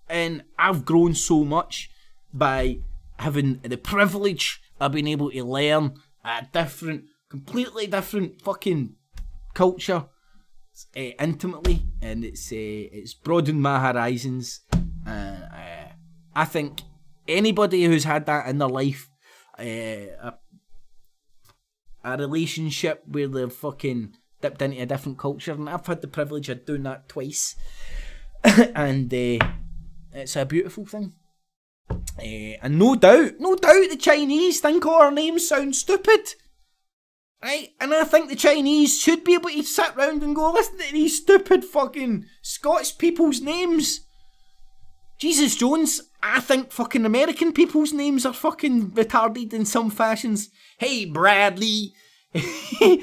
And I've grown so much by having the privilege of being able to learn a completely different fucking culture intimately, and it's broadened my horizons. I think anybody who's had that in their life, a relationship where they've fucking dipped into a different culture, and I've had the privilege of doing that twice, and it's a beautiful thing. And no doubt the Chinese think all our names sound stupid. Right? And I think the Chinese should be able to sit round and go, listen to these stupid fucking Scots people's names. Jesus Jones, I think fucking American people's names are fucking retarded in some fashions. Hey Bradley. Hey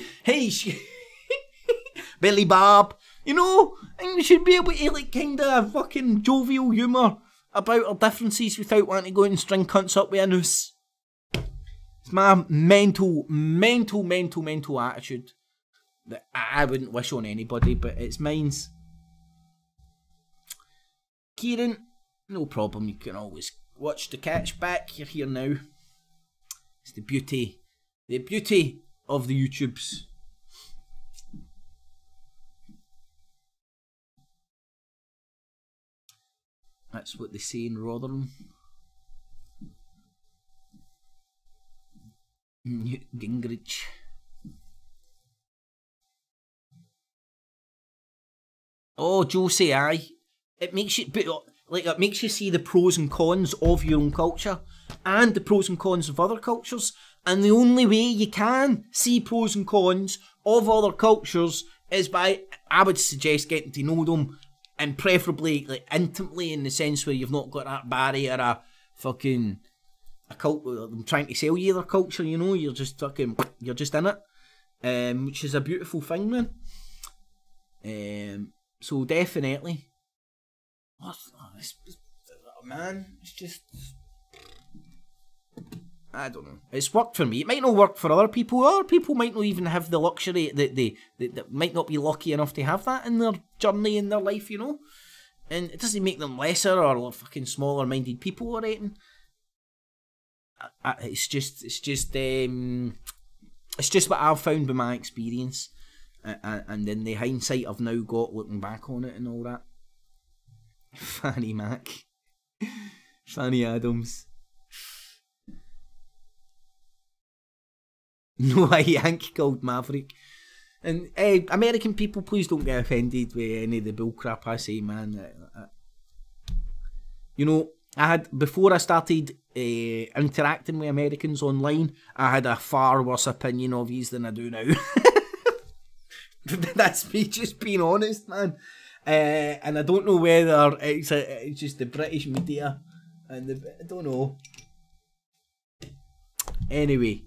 Billy Bob. You know, I think we should be able to like kinda fucking jovial humour about our differences without wanting to go and string cunts up with a noose. It's my mental attitude that I wouldn't wish on anybody, but it's mine's. Kieran, no problem, you can always watch the catch back. You're here now. It's the beauty of the YouTubes. That's what they say in Rotherham. Newt Gingrich. Oh, Josie, aye. It makes you, it makes you see the pros and cons of your own culture and the pros and cons of other cultures. And the only way you can see pros and cons of other cultures is by, I would suggest, getting to know them, and preferably like intimately, in the sense where you've not got that barrier of fucking a cult. I'm trying to sell you their culture, you know. You're just in it, which is a beautiful thing, man. So definitely, man, it's just I don't know. It's worked for me. It might not work for other people. Other people might not even have the luxury, they might not be lucky enough to have that in their journey, in their life, you know? And it doesn't make them lesser or fucking smaller-minded people or anything. It's just what I've found with my experience. And then the hindsight I've now got looking back on it and all that. Fanny Mac. Fanny Adams. No, a Yank called Maverick. And American people, please don't get offended with any of the bullcrap I say, man. You know, before I started interacting with Americans online, I had a far worse opinion of yous than I do now. That's me just being honest, man. And I don't know whether it's just the British media, and I don't know. Anyway.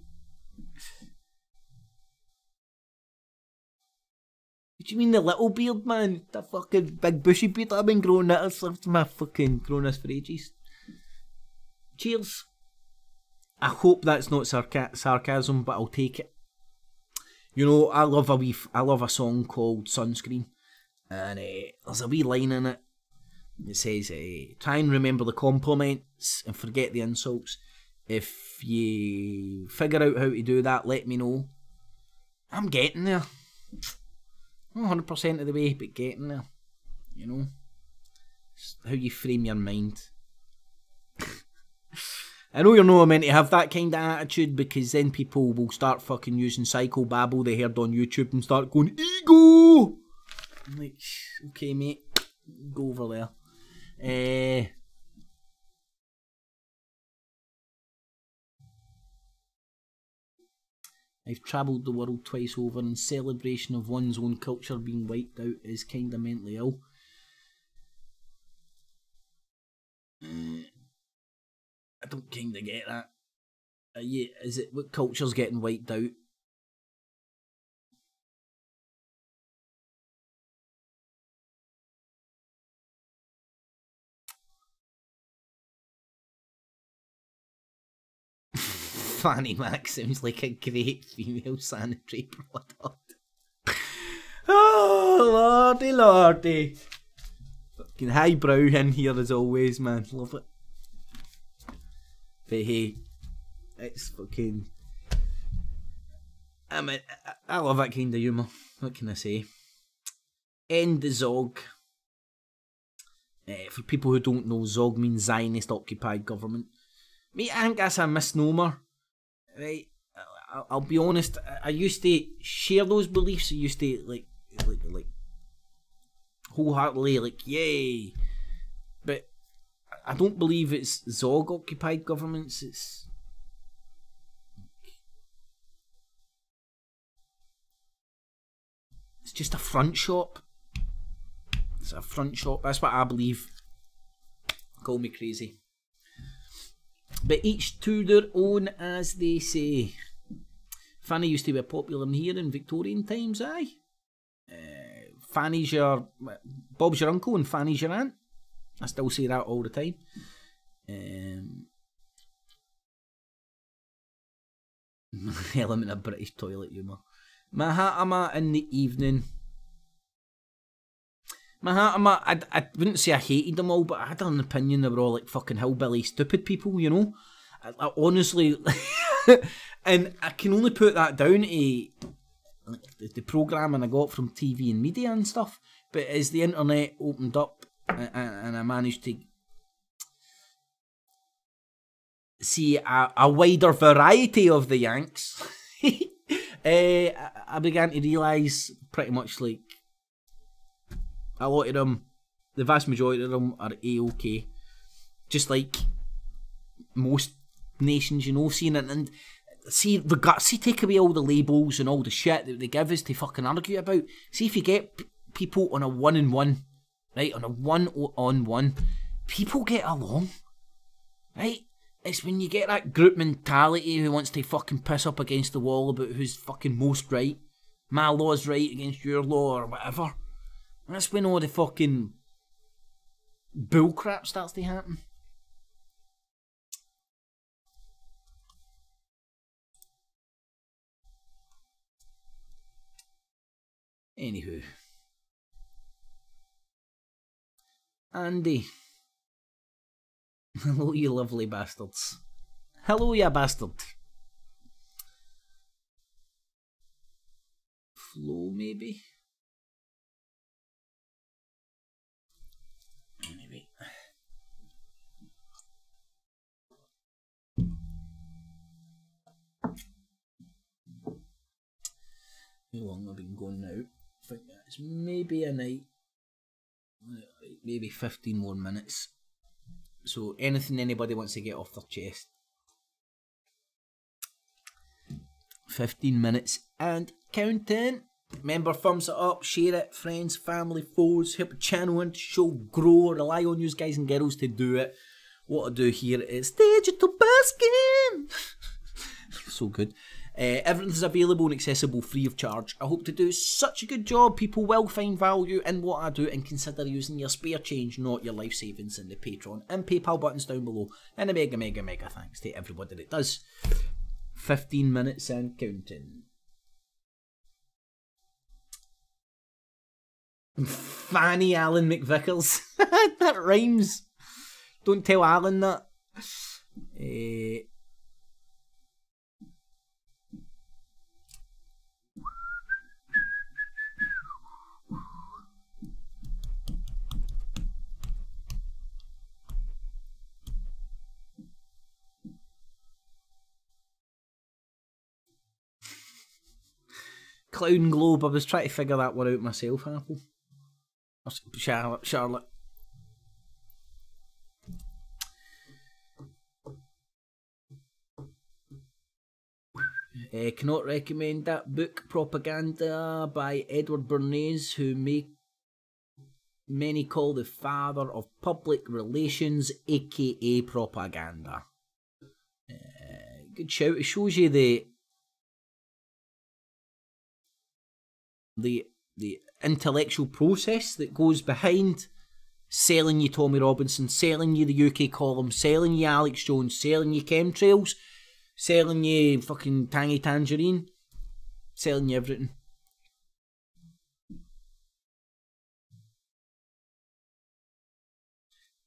What do you mean the little beard, man? The fucking big bushy beard I've been growing that since my fucking grown this for ages. Cheers. I hope that's not sarcasm, but I'll take it. You know, I love a song called Sunscreen, and there's a wee line in it. It says, "Try and remember the compliments and forget the insults. If you figure out how to do that, let me know." I'm getting there. Not 100% of the way, but getting there. You know, it's how you frame your mind. I know you're not meant to have that kind of attitude, because then people will start fucking using psychobabble they heard on YouTube and start going, ego! I'm like, okay mate, go over there. I've travelled the world twice over, and celebration of one's own culture being wiped out is kinda mentally ill. I don't kinda get that. Yeah, is it what culture's getting wiped out? Fanny Mac sounds like a great female sanitary product. Oh, lordy, lordy. Fucking highbrow in here as always, man. Love it. But hey, it's fucking... I mean, I love that kind of humour. What can I say? End the Zog. For people who don't know, Zog means Zionist occupied government. Mate, I think that's a misnomer. Right, I'll be honest. I used to share those beliefs. I used to like wholeheartedly like yay, but I don't believe it's Zog occupied governments. It's just a front shop. It's a front shop. That's what I believe. Call me crazy. But each to their own, as they say. Fanny used to be popular in here in Victorian times, aye. Fanny's your... Bob's your uncle and Fanny's your aunt. I still say that all the time. Element of British toilet humour. Mahatma in the evening. Mahatma, I wouldn't say I hated them all, but I had an opinion they were all like fucking hillbilly stupid people, you know? I honestly... and I can only put that down to like, the programming I got from TV and media and stuff, but as the internet opened up and I managed to see a wider variety of the Yanks, I began to realise pretty much like a lot of them, the vast majority of them are A-OK. Just like most nations, you know, seeing it and see the guts, take away all the labels and all the shit that they give us to fucking argue about. See if you get people on a one-on-one, right, on a one-on-one, people get along, right? It's when you get that group mentality who wants to fucking piss up against the wall about who's fucking most right. My law's right against your law or whatever. That's when all the fucking bullcrap starts to happen. Andy. Hello, you lovely bastards. Hello, you bastard. Flo, maybe? Anyway. How long have I been going now? I think that's maybe a night. Maybe 15 more minutes. So anything anybody wants to get off their chest. 15 minutes and counting. Remember, thumbs it up, share it, friends, family, foes, help the channel and show grow. Rely on you guys and girls to do it. What I do here is digital basking. So good. Everything's available and accessible free of charge. I hope to do such a good job. People will find value in what I do and consider using your spare change, not your life savings, in the Patreon and PayPal buttons down below. And a mega thanks to everybody that does. 15 minutes and counting. Fanny Alan McVickers. That rhymes. Don't tell Alan that. Clown Globe, I was trying to figure that one out myself, Apple. Charlotte. Cannot recommend that book, Propaganda, by Edward Bernays, who many call the father of public relations, aka propaganda. Good shout. It shows you the intellectual process that goes behind selling you Tommy Robinson, selling you the UK column, selling you Alex Jones, selling you chemtrails, selling you fucking Tangy Tangerine, selling you everything.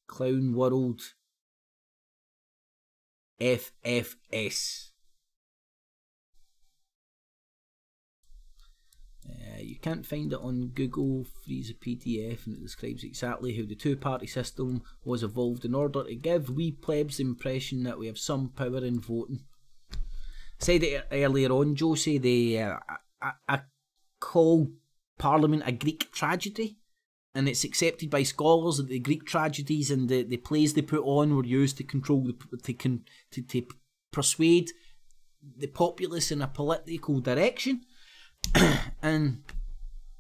Clown World FFS. You can't find it on Google. Freeze a PDF, and it describes exactly how the two-party system was evolved in order to give we plebs the impression that we have some power in voting. I said it earlier on, Josie, I call Parliament a Greek tragedy, and it's accepted by scholars that the Greek tragedies and the plays they put on were used to control, to persuade the populace in a political direction. And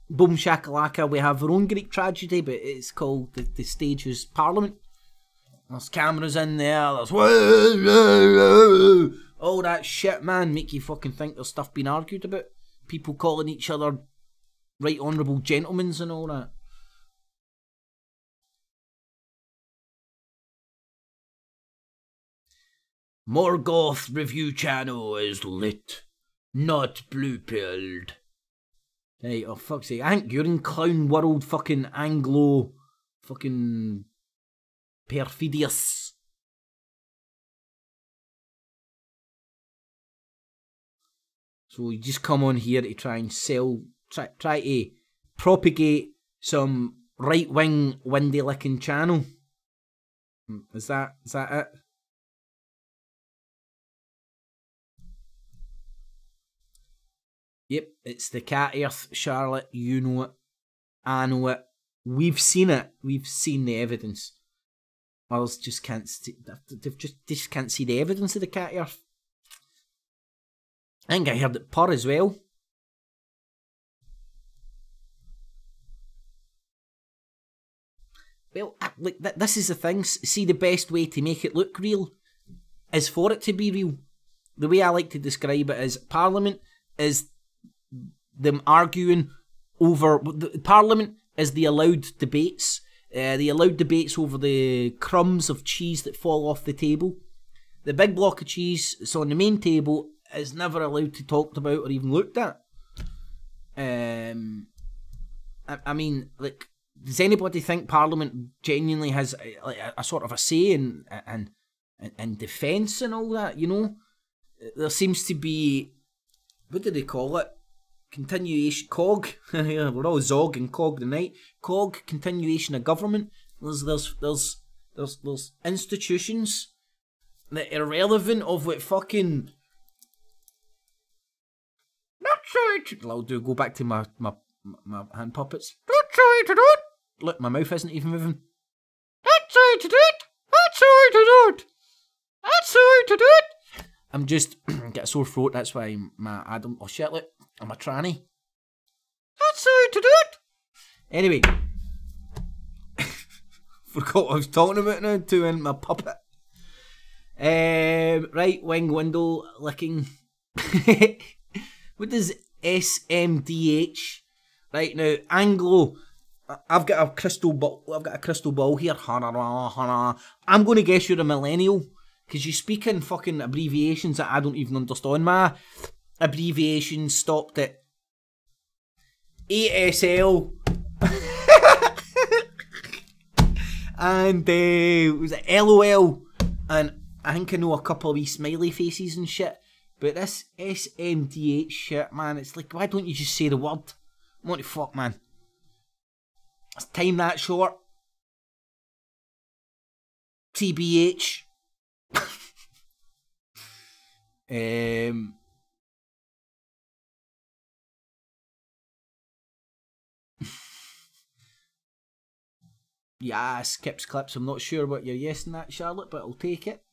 boom shakalaka, we have our own Greek tragedy, but it's called the stage is Parliament. There's cameras in there, there's all that shit, man, make you fucking think there's stuff being argued about. People calling each other right honourable gentlemen and all that. Morgoth review channel is lit. Not blue-pilled. Hey, oh fuck's sake. I think you're in Clown World fucking Anglo fucking perfidious. So you just come on here to try and sell, try to propagate some right-wing windy-licking channel. Is that it? Yep, it's the Cat Earth, Charlotte. You know it. I know it. We've seen it. We've seen the evidence. Others just can't see. They've just can't see the evidence of the Cat Earth. I think I heard it purr as well. Well, like this is the thing. See, the best way to make it look real is for it to be real. The way I like to describe it is Parliament is them arguing over... Parliament is the allowed debates. The allowed debates over the crumbs of cheese that fall off the table. The big block of cheese that's on the main table is never allowed to talked about or even looked at. I mean, like, does anybody think Parliament genuinely has a sort of a say in defence and all that, you know? There seems to be, what do they call it? Continuation, COG. We're all Zog and COG tonight. COG, continuation of government. There's institutions that are relevant of what fucking... That's right. I'll go back to my hand puppets. That's right to do it. Look, my mouth isn't even moving. That's right to do it. That's right to do it. That's right to do it. I'm just get a sore throat. That's why my Adam. Oh shit! Look, I'm a tranny. That's right to do it. Anyway, forgot what I was talking about now. Doing my puppet. Right wing window licking. What does SMDH? Right now, Anglo. I've got a crystal ball. I've got a crystal ball here. I'm going to guess you're a millennial because you speak in fucking abbreviations that I don't even understand. My abbreviation stopped at ASL and was it LOL, and I think I know a couple of wee smiley faces and shit. But this SMDH shit, man, it's like, why don't you just say the word? What the fuck, man? Let's time that short. TBH. Yeah, skips clips. I'm not sure what you're yesing at, Charlotte, but I'll take it.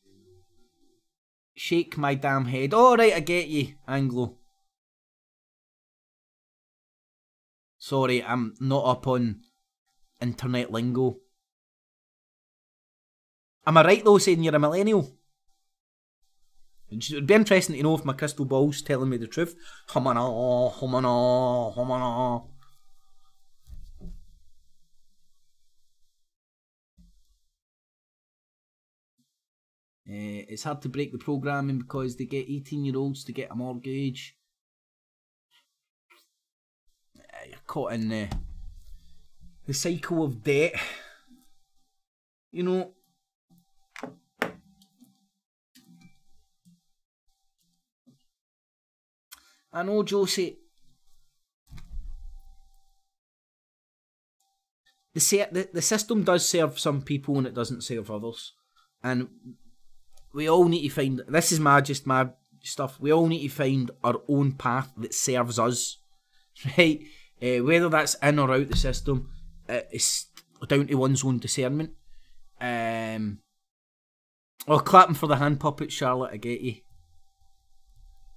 Shake my damn head. Alright, I get you, Anglo. Sorry, I'm not up on internet lingo. Am I right though saying you're a millennial? It would be interesting to know if my crystal ball's telling me the truth. Humana, humana, humana. It's hard to break the programming because they get 18-year-olds to get a mortgage. You're caught in the cycle of debt. You know. I know, Josie. The system does serve some people and it doesn't serve others. And we all need to find, this is my stuff, we all need to find our own path that serves us, right? Whether that's in or out the system, it's down to one's own discernment. Clapping for the hand puppet, Charlotte, I get you.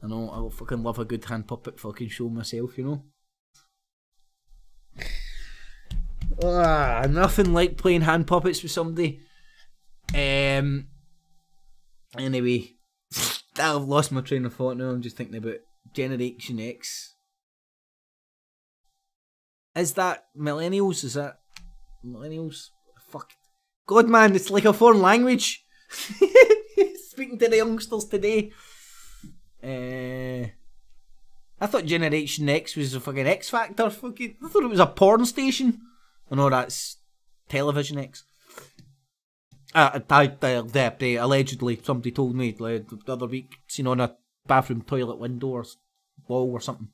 I know, I fucking love a good hand puppet fucking show myself, you know? Nothing like playing hand puppets with somebody. Anyway, I've lost my train of thought now. I'm just thinking about Generation X. Is that millennials? Is that millennials? Fuck. God, man, it's like a foreign language. Speaking to the youngsters today. I thought Generation X was a fucking X Factor. Fucking, I thought it was a porn station. I know that's Television X. Allegedly, somebody told me the other week, seen on a bathroom toilet window or wall or something.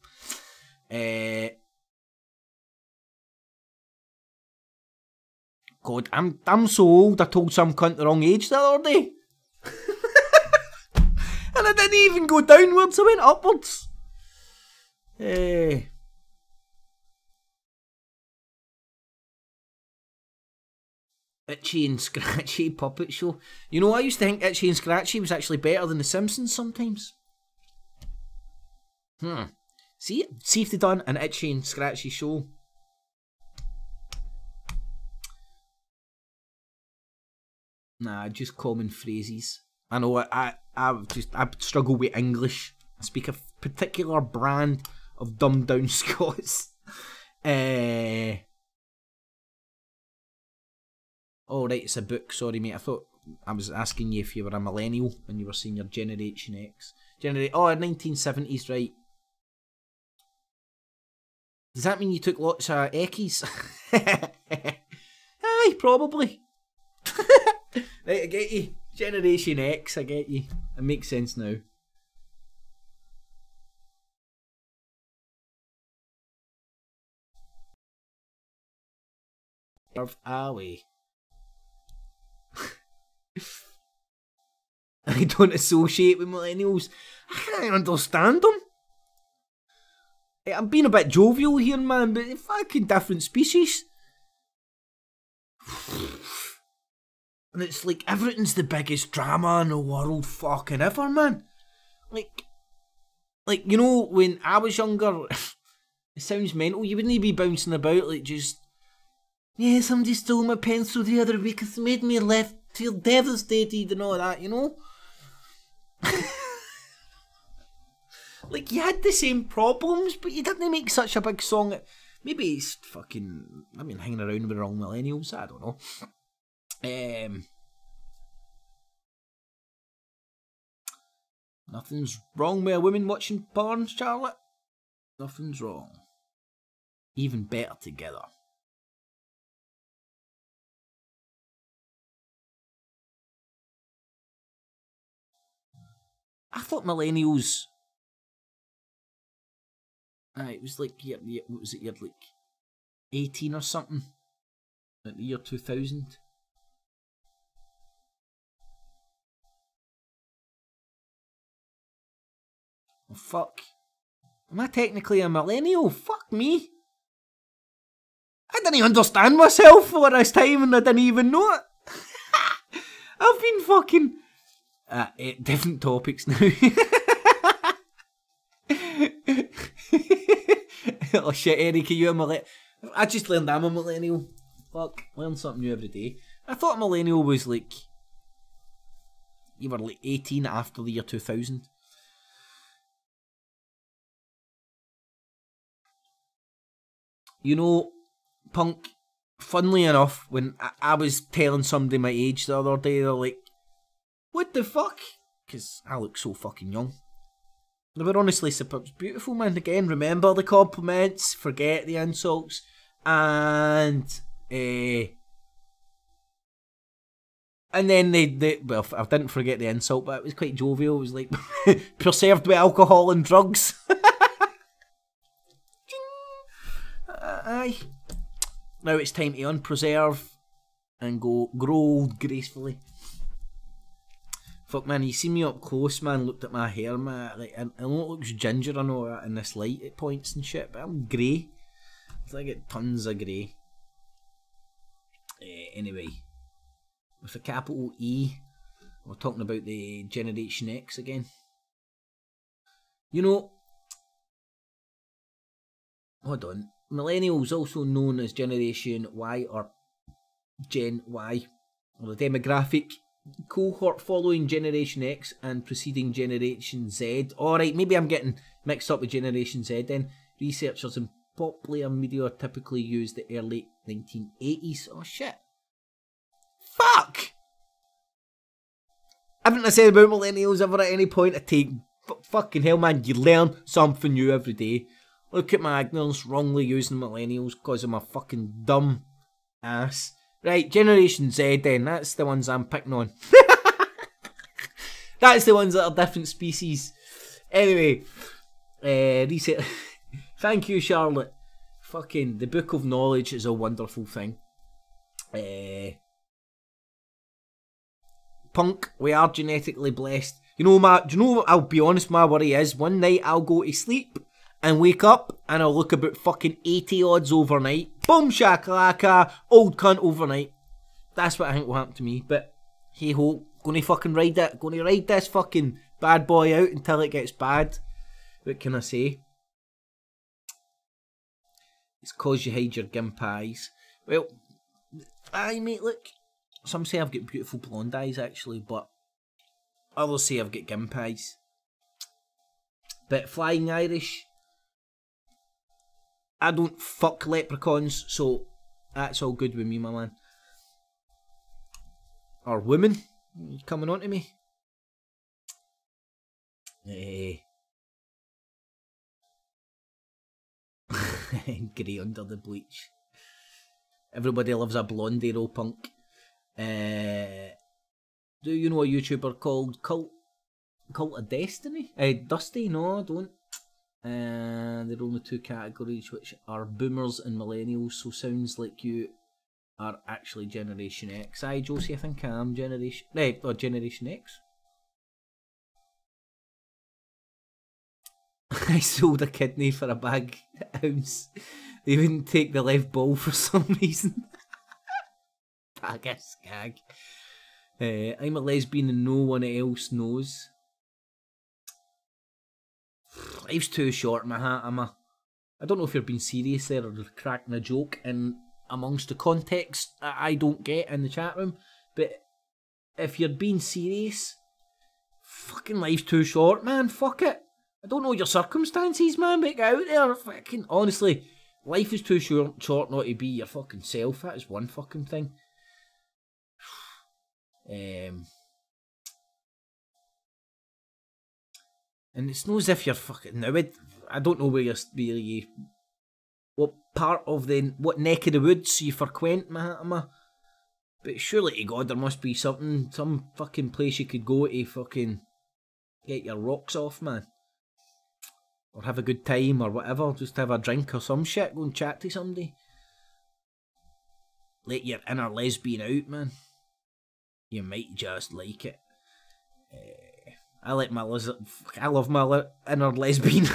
God, I'm so old. I told some cunt the wrong age the other day, and I didn't even go downwards. I went upwards. Itchy and Scratchy puppet show. You know, I used to think Itchy and Scratchy was actually better than The Simpsons sometimes. See if they done an Itchy and Scratchy show. Nah, just common phrases. I know I struggle with English. I speak a particular brand of dumbed down Scots. Oh, right, it's a book. Sorry, mate. I thought I was asking you if you were a millennial when you were saying your Generation X. 1970s, right. Does that mean you took lots of eckies? probably. Right, I get you. Generation X, I get you. It makes sense now. Away. I don't associate with millennials. I can't understand them. I'm being a bit jovial here, man, but fucking different species. And it's like everything's the biggest drama in the world fucking ever, man. Like, you know, when I was younger, it sounds mental, you wouldn't be bouncing about like just, yeah, somebody stole my pencil the other week, it's made me feel devastated and all that, you know? Like, you had the same problems, but you didn't make such a big song. Maybe it's fucking, I mean, hanging around with the wrong millennials, I don't know. Nothing's wrong with a woman watching porn, Charlotte. Nothing's wrong. Even better together. I thought millennials... it was like, what was it, you had like 18 or something? At the year 2000. Oh, fuck. Am I technically a millennial? Fuck me. I didn't even understand myself for this time and I didn't even know it. I've been fucking... different topics now. Oh shit, Eric, are you a millennial? I just learned I'm a millennial. Fuck, learn something new every day. I thought millennial was like... You were like 18 after the year 2000. You know, Punk, funnily enough, when I was telling somebody my age the other day, they're like, what the fuck? Because I look so fucking young. They were honestly super beautiful, man. Again, remember the compliments, forget the insults, and then they well, I didn't forget the insult, but it was quite jovial. It was like, preserved with alcohol and drugs. Aye. Now it's time to unpreserve and grow old gracefully. Fuck, man, you see me up close, man, looked at my hair, man, like, I know it looks ginger and all that in this light at points and shit, but I'm grey. I get tons of grey. Anyway, with a capital E, we're talking about the Generation X again. You know, hold on, millennials, also known as Generation Y or Gen Y, or the demographic cohort following Generation X and preceding Generation Z. Alright, maybe I'm getting mixed up with Generation Z then. Researchers in popular media typically use the early 1980s. Oh shit. Fuck! Haven't I said about millennials ever at any point? I take fucking hell, man, you learn something new every day. Look at my ignorance, wrongly using millennials because of my fucking dumb ass. Right, Generation Z then, that's the ones I'm picking on. That's the ones that are different species. Anyway, reset. Thank you, Charlotte. Fucking, the Book of Knowledge is a wonderful thing. Punk, we are genetically blessed. You know, do you know what, I'll be honest, my worry is, one night I'll go to sleep and wake up and I'll look about fucking 80 odds overnight. Boom shakalaka, old cunt overnight. That's what I think will happen to me, but hey ho, gonna fucking ride it, gonna ride this fucking bad boy out until it gets bad. What can I say? It's cause you hide your gimp eyes. Well, aye mate, look, some say I've got beautiful blonde eyes actually, but others say I've got gimp eyes. But Flying Irish, I don't fuck leprechauns, so that's all good with me, my man. Or women, you coming on to me? Grey under the bleach. Everybody loves a blonde hero punk. Do you know a YouTuber called Cult of Destiny? Dusty? No, I don't. There are only two categories, which are boomers and millennials, so sounds like you are actually Generation X. Aye, Josie, I think I am Generation X. I sold a kidney for a bag ounce. They wouldn't take the left ball for some reason. Bag of skag. I'm a lesbian and no one else knows. Life's too short, my hat. I don't know if you're being serious there or cracking a joke in amongst the context I don't get in the chat room, but if you're being serious, fucking life's too short, man. Fuck it. I don't know your circumstances, man, but get out there. Fucking honestly, life is too short not to be your fucking self. That is one fucking thing. And it's not as if you're fucking now. I don't know where you're what part of what neck of the woods you frequent, Mahatma. But surely to God there must be some fucking place you could go to fucking get your rocks off, man. Or have a good time or whatever, just have a drink or some shit, go and chat to somebody. Let your inner lesbian out, man. You might just like it. I love my inner lesbian.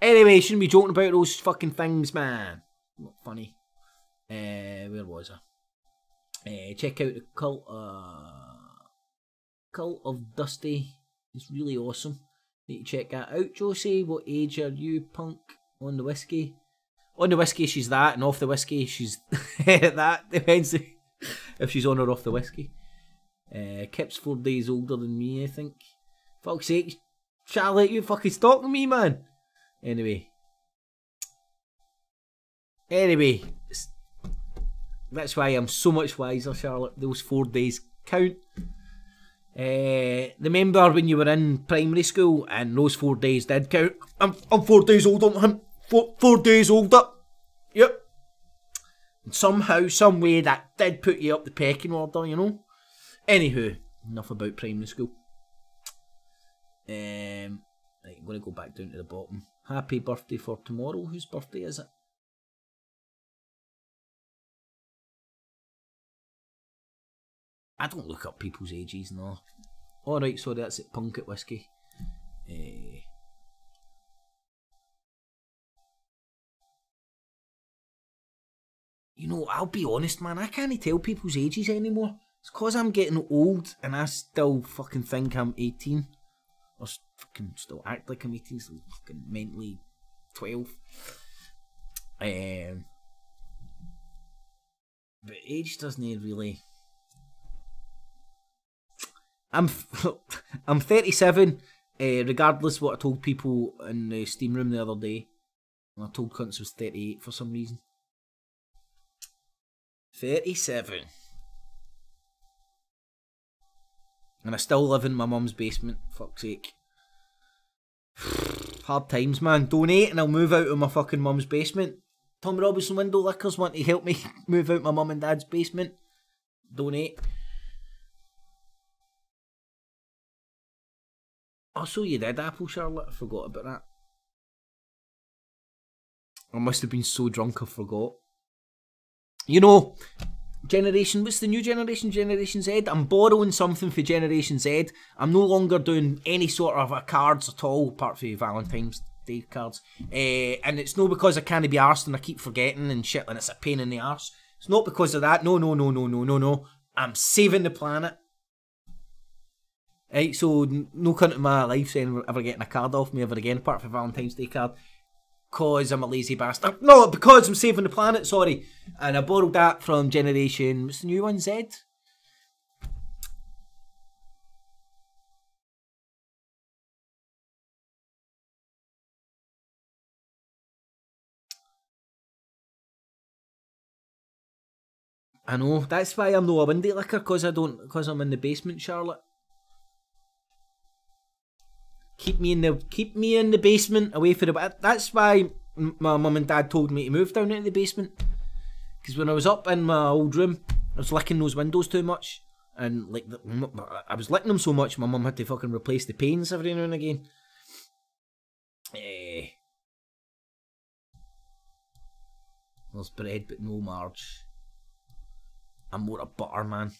Anyway, shouldn't be joking about those fucking things, man. Not funny. Where was I? Check out the Cult of Dusty. It's really awesome. Need to check that out, Josie. What age are you, punk? On the whiskey? On the whiskey, she's that, and off the whiskey, she's that. Depends if she's on or off the whiskey. Kip's 4 days older than me, I think. Fuck's sake, Charlotte, you fucking stalking me, man. Anyway, that's why I'm so much wiser, Charlotte. Those 4 days count. Remember when you were in primary school and those 4 days did count? I'm 4 days older than him. 4 days older. Yep. And somehow, some way, that did put you up the pecking order, you know. Anywho, enough about primary school. Right, I'm going to go back down to the bottom. Happy birthday for tomorrow. Whose birthday is it? I don't look up people's ages, no. Alright, sorry, that's it. Punk at whiskey. You know, I'll be honest, man. I can't tell people's ages anymore. It's because I'm getting old and I still fucking think I'm 18. Or fucking still act like I'm 18, still fucking mentally 12. But age doesn't really... I'm 37, regardless what I told people in the steam room the other day. I told cunts I was 38 for some reason. 37. And I still live in my mum's basement, fuck's sake. Hard times, man. Donate and I'll move out of my fucking mum's basement. Tom Robinson Window Lickers want to help me move out my mum and dad's basement. Donate. Oh, so you did, Apple Charlotte. I forgot about that. I must have been so drunk I forgot. You know, what's the new generation? Generation Z? I'm borrowing something for Generation Z. I'm no longer doing any sort of cards at all, apart from Valentine's Day cards. And it's not because I can't be arsed and I keep forgetting and shit and it's a pain in the arse. It's not because of that. No. I'm saving the planet. Right, so no cunt in my life saying ever getting a card off me ever again, apart from Valentine's Day card. Because I'm a lazy bastard. No, because I'm saving the planet, sorry. And I borrowed that from Generation... What's the new one? Z? I know. That's why I'm no a windy licker, because I'm in the basement, Charlotte. Keep me in the basement, away from the... That's why my mum and dad told me to move down into the basement. Because when I was up in my old room, I was licking those windows too much. And like, I was licking them so much, my mum had to fucking replace the panes every now and again. There's bread but no marge. I'm more a butter man.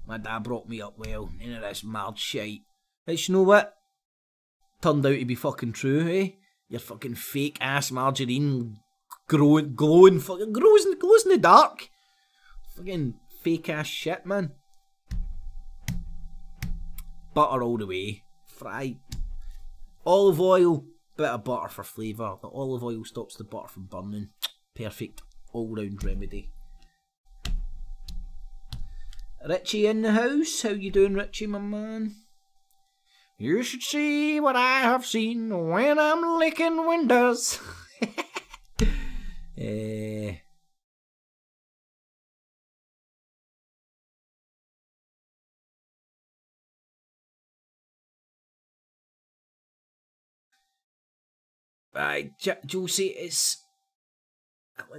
My dad brought me up well, none of this marge shite. But you know what? Turned out to be fucking true, eh? Your fucking fake ass margarine glowing fucking glows in the dark. Fucking fake ass shit, man. Butter all the way. Fry. Olive oil, bit of butter for flavour. The olive oil stops the butter from burning. Perfect all round remedy. Richie in the house. How you doing, Richie, my man? You should see what I have seen when I'm licking windows. Josie, it's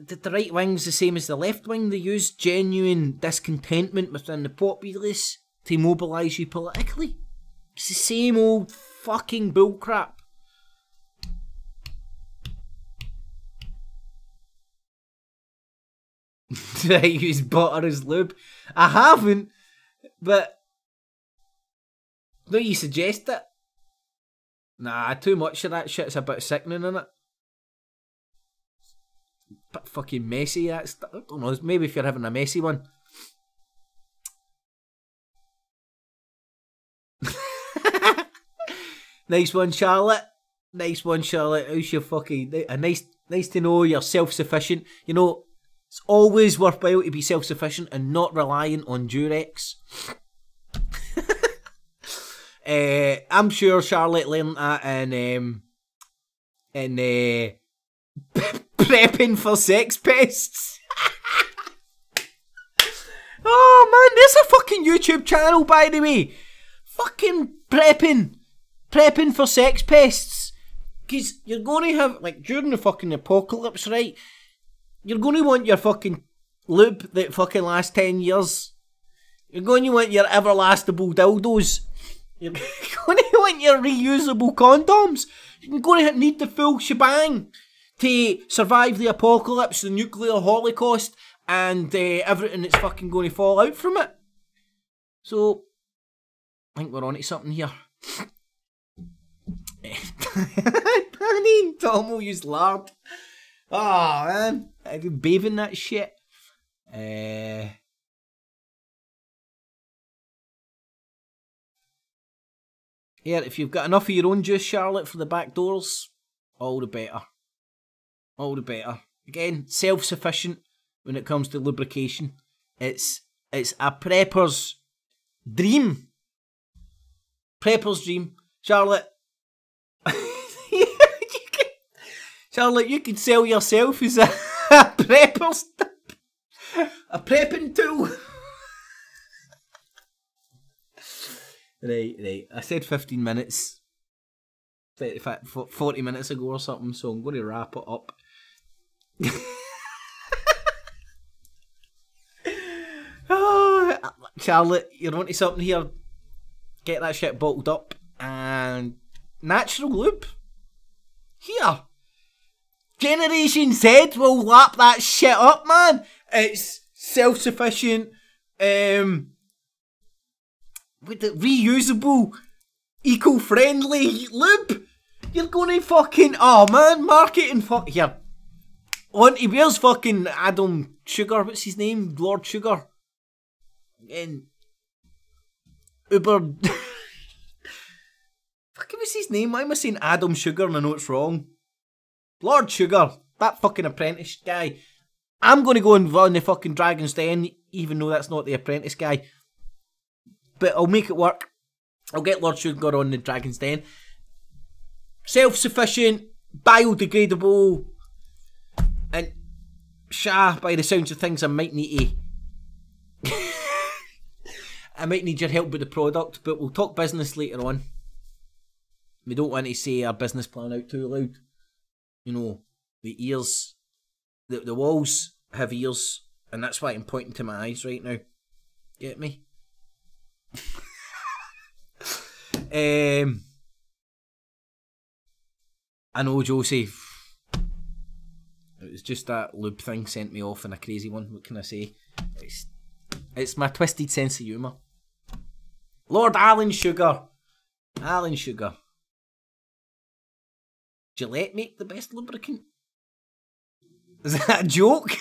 the right wing's the same as the left wing. They use genuine discontentment within the populace to mobilise you politically. It's the same old fucking bullcrap. Did I use butter as lube? I haven't, but no, you suggest it. Nah, too much of that shit's a bit sickening, innit? Bit fucking messy, that's, I don't know, maybe if you're having a messy one. Nice one, Charlotte. Nice one, Charlotte. How's your fucking... Nice to know you're self-sufficient. You know, it's always worthwhile to be self-sufficient and not reliant on Durex. I'm sure Charlotte learned that in prepping for sex pests. Oh man, there's a fucking YouTube channel, by the way. Fucking prepping for sex pests. Because you're going to have, like, during the fucking apocalypse, right? You're going to want your fucking lube that fucking lasts 10 years. You're going to want your everlastable dildos. You're going to want your reusable condoms. You're going to need the full shebang to survive the apocalypse, the nuclear holocaust, and everything that's fucking going to fall out from it. So, I think we're on to something here. Danny and Tom will use lard. Oh man, I've been bathing that shit. Yeah, if you've got enough of your own juice, Charlotte, for the back doors, all the better. All the better. Again, self-sufficient when it comes to lubrication. It's a prepper's dream. Prepper's dream. Charlotte. Charlotte, you could sell yourself as a prepper's... a prepping tool. Right. I said 15 minutes. 40 minutes ago or something, so I'm going to wrap it up. Oh, Charlotte, you're onto something here. Get that shit bottled up. And natural lube. Here. Generation Z will lap that shit up, man. It's self-sufficient. With the reusable, eco-friendly lube. You're gonna fucking... Oh man, marketing here. Where's fucking Adam Sugar? What's his name? Lord Sugar. Again. Uber... Fucking what's his name? Why am I saying Adam Sugar and I know it's wrong? Lord Sugar. That fucking apprentice guy. I'm gonna go and run the fucking Dragon's Den, even though that's not the apprentice guy. But I'll make it work. I'll get Lord Sugar on the Dragon's Den. Self-sufficient, biodegradable, and by the sounds of things, I might need to... I might need your help with the product, but we'll talk business later on. We don't want to say our business plan out too loud. You know, the The walls have ears, and that's why I'm pointing to my eyes right now. Get me? I know, Josie. It was just that lube thing sent me off in a crazy one. What can I say? It's my twisted sense of humour. Lord Alan Sugar. Alan Sugar. Gillette make the best lubricant? Is that a joke?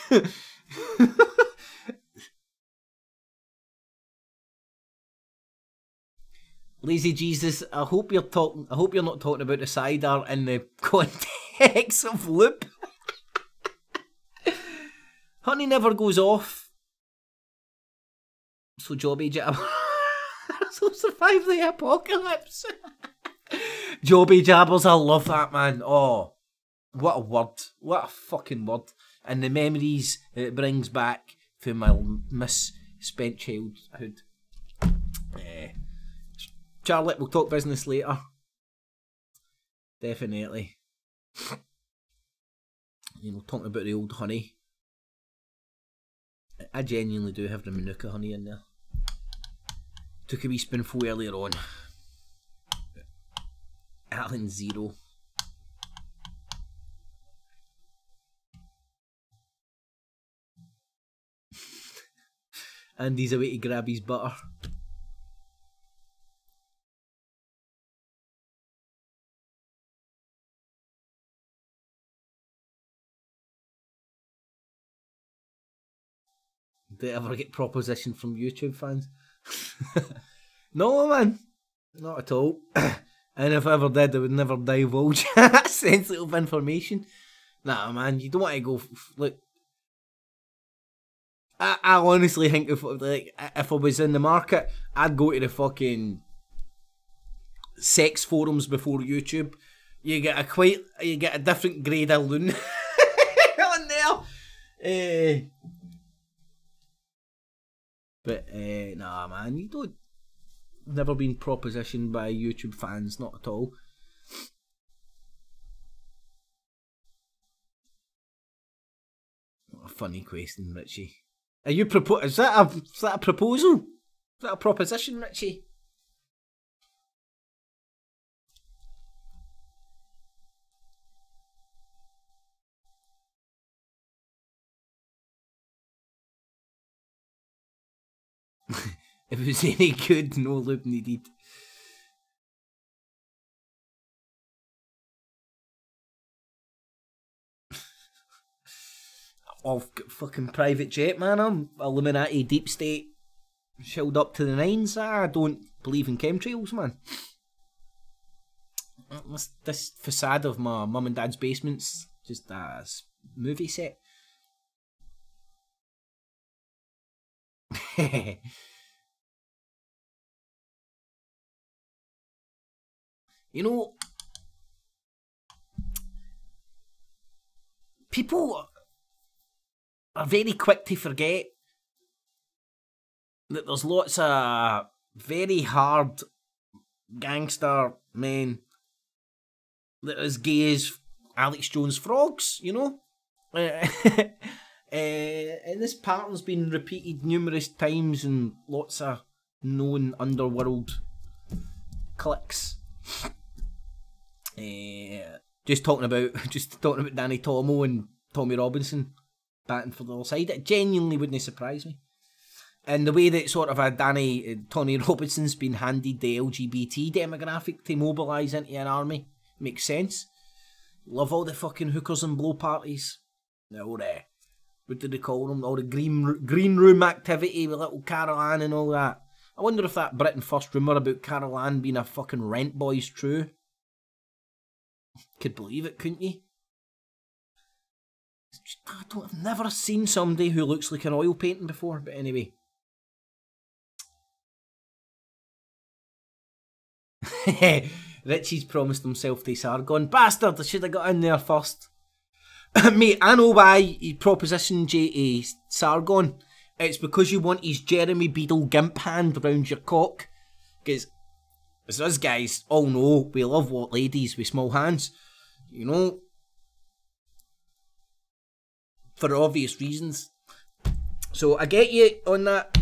Lazy Jesus, I hope you're not talking about the cider in the context of lube. Honey never goes off. So Jobby Jabber so survive the apocalypse. Jobby Jabbers, I love that, man. Oh, what a word. What a fucking word. And the memories it brings back from my misspent childhood. Charlotte, we'll talk business later. Definitely. You know, talking about the old honey. I genuinely do have the Manuka honey in there. Took a wee spoonful earlier on. Alan Zero. And he's away to grab his butter. Did I ever get proposition from YouTube fans? No, man. Not at all. And if I ever did, I would never divulge sensitive information. Nah, man, you don't want to go... Look, I honestly think if I was in the market, I'd go to the fucking sex forums before YouTube. You get a different grade of loon on there. But nah, man, you don't. Never been propositioned by YouTube fans, not at all. What a funny question, Richie. Are you is that a proposal? Is that a proposition, Richie? If it was any good, no lube needed. I've got fucking private jet, man. I'm Illuminati deep state. Shelled up to the nines. I don't believe in chemtrails, man. This facade of my mum and dad's basement's just a movie set. You know, people are very quick to forget that there's lots of very hard gangster men that are as gay as Alex Jones frogs, you know? And this pattern's been repeated numerous times in lots of known underworld cliques. Just talking about Danny Tomo and Tommy Robinson batting for the other side. It genuinely wouldn't surprise me. And the way that sort of Tony Robinson's been handed the LGBT demographic to mobilise into an army makes sense. Love all the fucking hookers and blow parties. All the, what did they call them? All the green room activity with little Carol Ann and all that. I wonder if that Britain First rumour about Carol Ann being a fucking rent boy's true. Could believe it, couldn't you? I've never seen somebody who looks like an oil painting before, but anyway. Richie's promised himself to Sargon. Bastard, I should have got in there first. Mate, I know why he propositioned J.A. Sargon. It's because you want his Jeremy Beadle gimp hand round your cock. Because, as us guys all know, we love what ladies with small hands. You know. for obvious reasons. So I get you on that.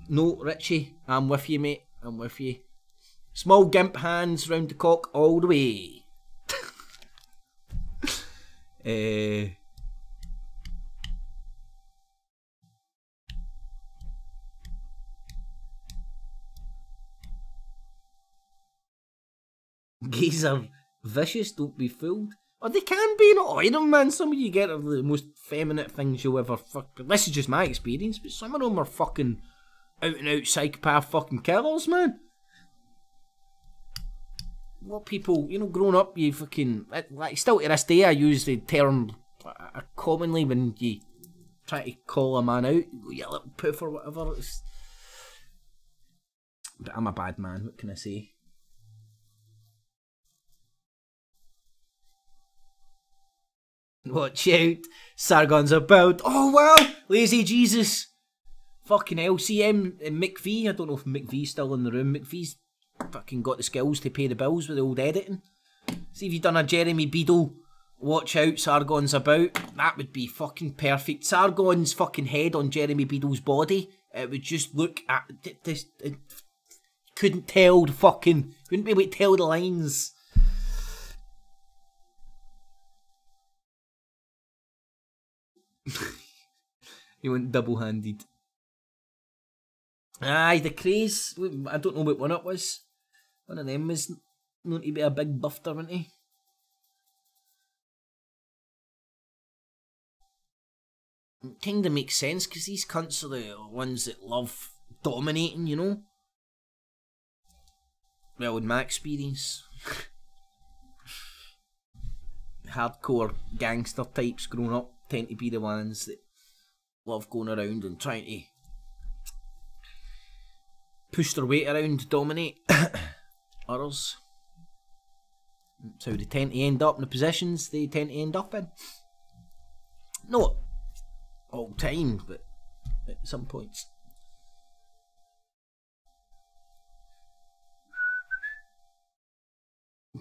No, Richie, I'm with you, mate. I'm with you. Small gimp hands round the cock all the way. Gays are vicious, don't be fooled. Or they can be, not all of them, man. Some of you get are the most feminine things you'll ever fuck. This is just my experience, but some of them are fucking out and out psychopath fucking killers, man. What people, you know, growing up, you fucking, like, still to this day, I use the term commonly when you try to call a man out, you little poof or whatever. But I'm a bad man, what can I say? Watch out, Sargon's about. Oh wow, lazy Jesus. Fucking hell, see him and McVie. I don't know if McVie's still in the room. McVie's fucking got the skills to pay the bills with the old editing. See if you've done a Jeremy Beadle. Watch out, Sargon's about. That would be fucking perfect. Sargon's fucking head on Jeremy Beadle's body. It would just look at this. Couldn't tell the fucking. Wouldn't be able to tell the lines. He went double-handed. Aye, the craze. I don't know what one it was. One of them was known to be a big buffer, wasn't he? It kind of makes sense because these cunts are the ones that love dominating, you know? Well, in my experience. Hardcore gangster types growing up tend to be the ones that love going around and trying to push their weight around, dominate others. That's how they tend to end up in the positions they tend to end up in. Not all time, but at some points.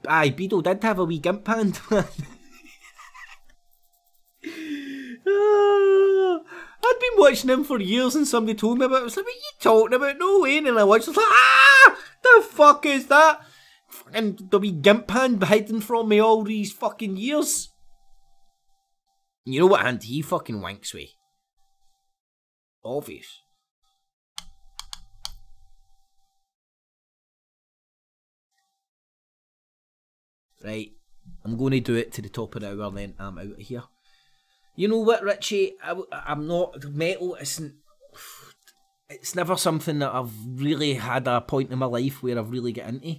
Aye, Beadle did have a wee gimp hand, man. I'd been watching him for years and somebody told me about it. I was like, what are you talking about? No way. And I watched it, I was like, ah! The fuck is that? Fucking the wee gimp hand hiding from me all these fucking years. You know what hand he fucking wanks with? Obvious. Right, I'm going to do it to the top of the hour, then I'm out of here. You know what, Richie? I'm not metal. It's never something that I've really had a point in my life where I've really got into.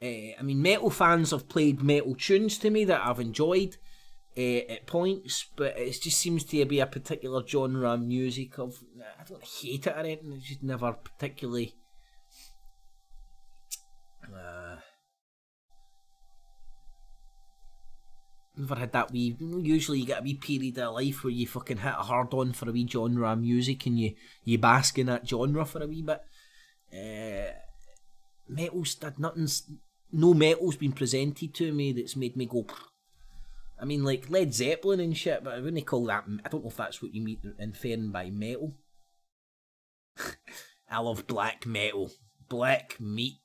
I mean, metal fans have played metal tunes to me that I've enjoyed at points, but it just seems to be a particular genre of music of. I don't hate it or anything. It's just never particularly. Never had that wee. Usually, you get a wee period of life where you fucking hit a hard on for a wee genre of music and you bask in that genre for a wee bit. Metal's did nothing. No metal's been presented to me that's made me go. I mean, like Led Zeppelin and shit, but I wouldn't call that. I don't know if that's what you mean inferring by metal. I love black metal, black meat.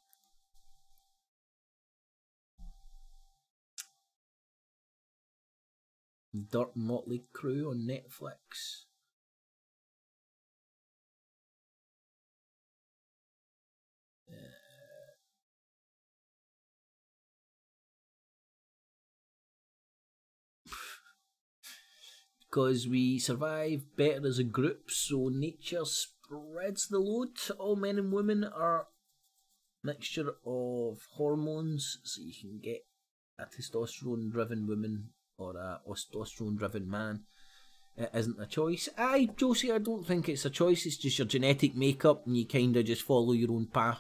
Dirt Motley Crue on Netflix. Because we survive better as a group, so nature spreads the load. All men and women are a mixture of hormones, so you can get a testosterone-driven woman or a testosterone-driven man. It isn't a choice. Aye, Josie, I don't think it's a choice. It's just your genetic makeup and you kind of just follow your own path.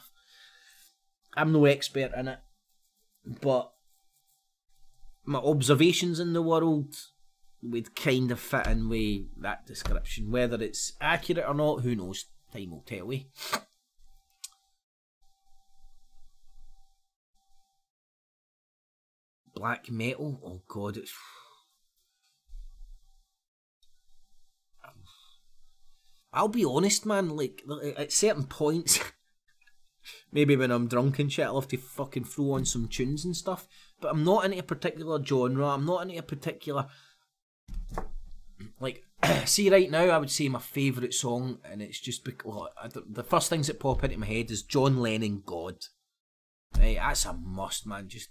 I'm no expert in it, but my observations in the world would kind of fit in with that description. Whether it's accurate or not, who knows? Time will tell, eh? Black metal? Oh god, it's... I'll be honest, man, like, at certain points, maybe when I'm drunk and shit, I love to fucking throw on some tunes and stuff, but I'm not into a particular genre, I'm not into a particular, like, see right now, I would say my favourite song, and it's just because, the first things that pop into my head is John Lennon, God. Right, that's a must, man, just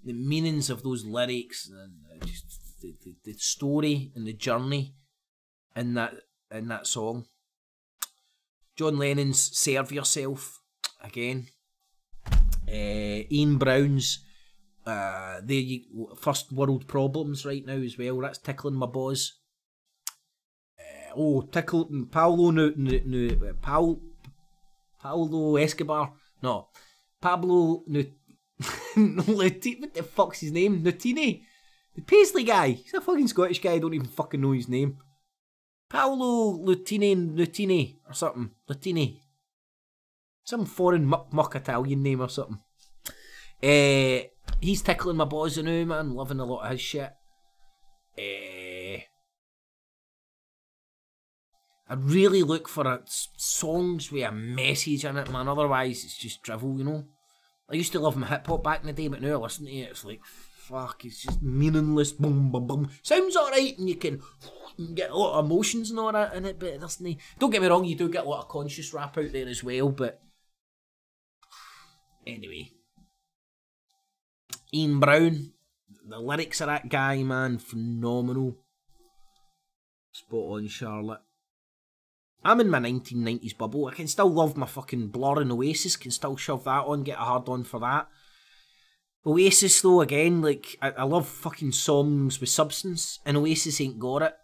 the meanings of those lyrics, and just the story and the journey in that song. John Lennon's Serve Yourself, again. Ian Brown's First World Problems right now as well, that's tickling my balls. Paulo Escobar, no, Pablo what the fuck's his name? Nutini? The Paisley guy, he's a fucking Scottish guy, I don't even fucking know his name. Paolo Nutini or something. Latini. Some foreign muck Italian name or something. He's tickling my balls now, man. Loving a lot of his shit. I really look for songs with a message in it, man. Otherwise, it's just drivel, you know. I used to love my hip hop back in the day, but now I listen to it, it's like, fuck, it's just meaningless. Boom, boom, boom. Sounds alright, and you can get a lot of emotions and all that in it, but it doesn't. Don't get me wrong, you do get a lot of conscious rap out there as well, but anyway. Ian Brown, the lyrics of that guy, man, phenomenal. Spot on, Charlotte. I'm in my 1990s bubble. I can still love my fucking Blur and Oasis, can still shove that on, get a hard on for that. Oasis though, again, like, I love fucking songs with substance, and Oasis ain't got it.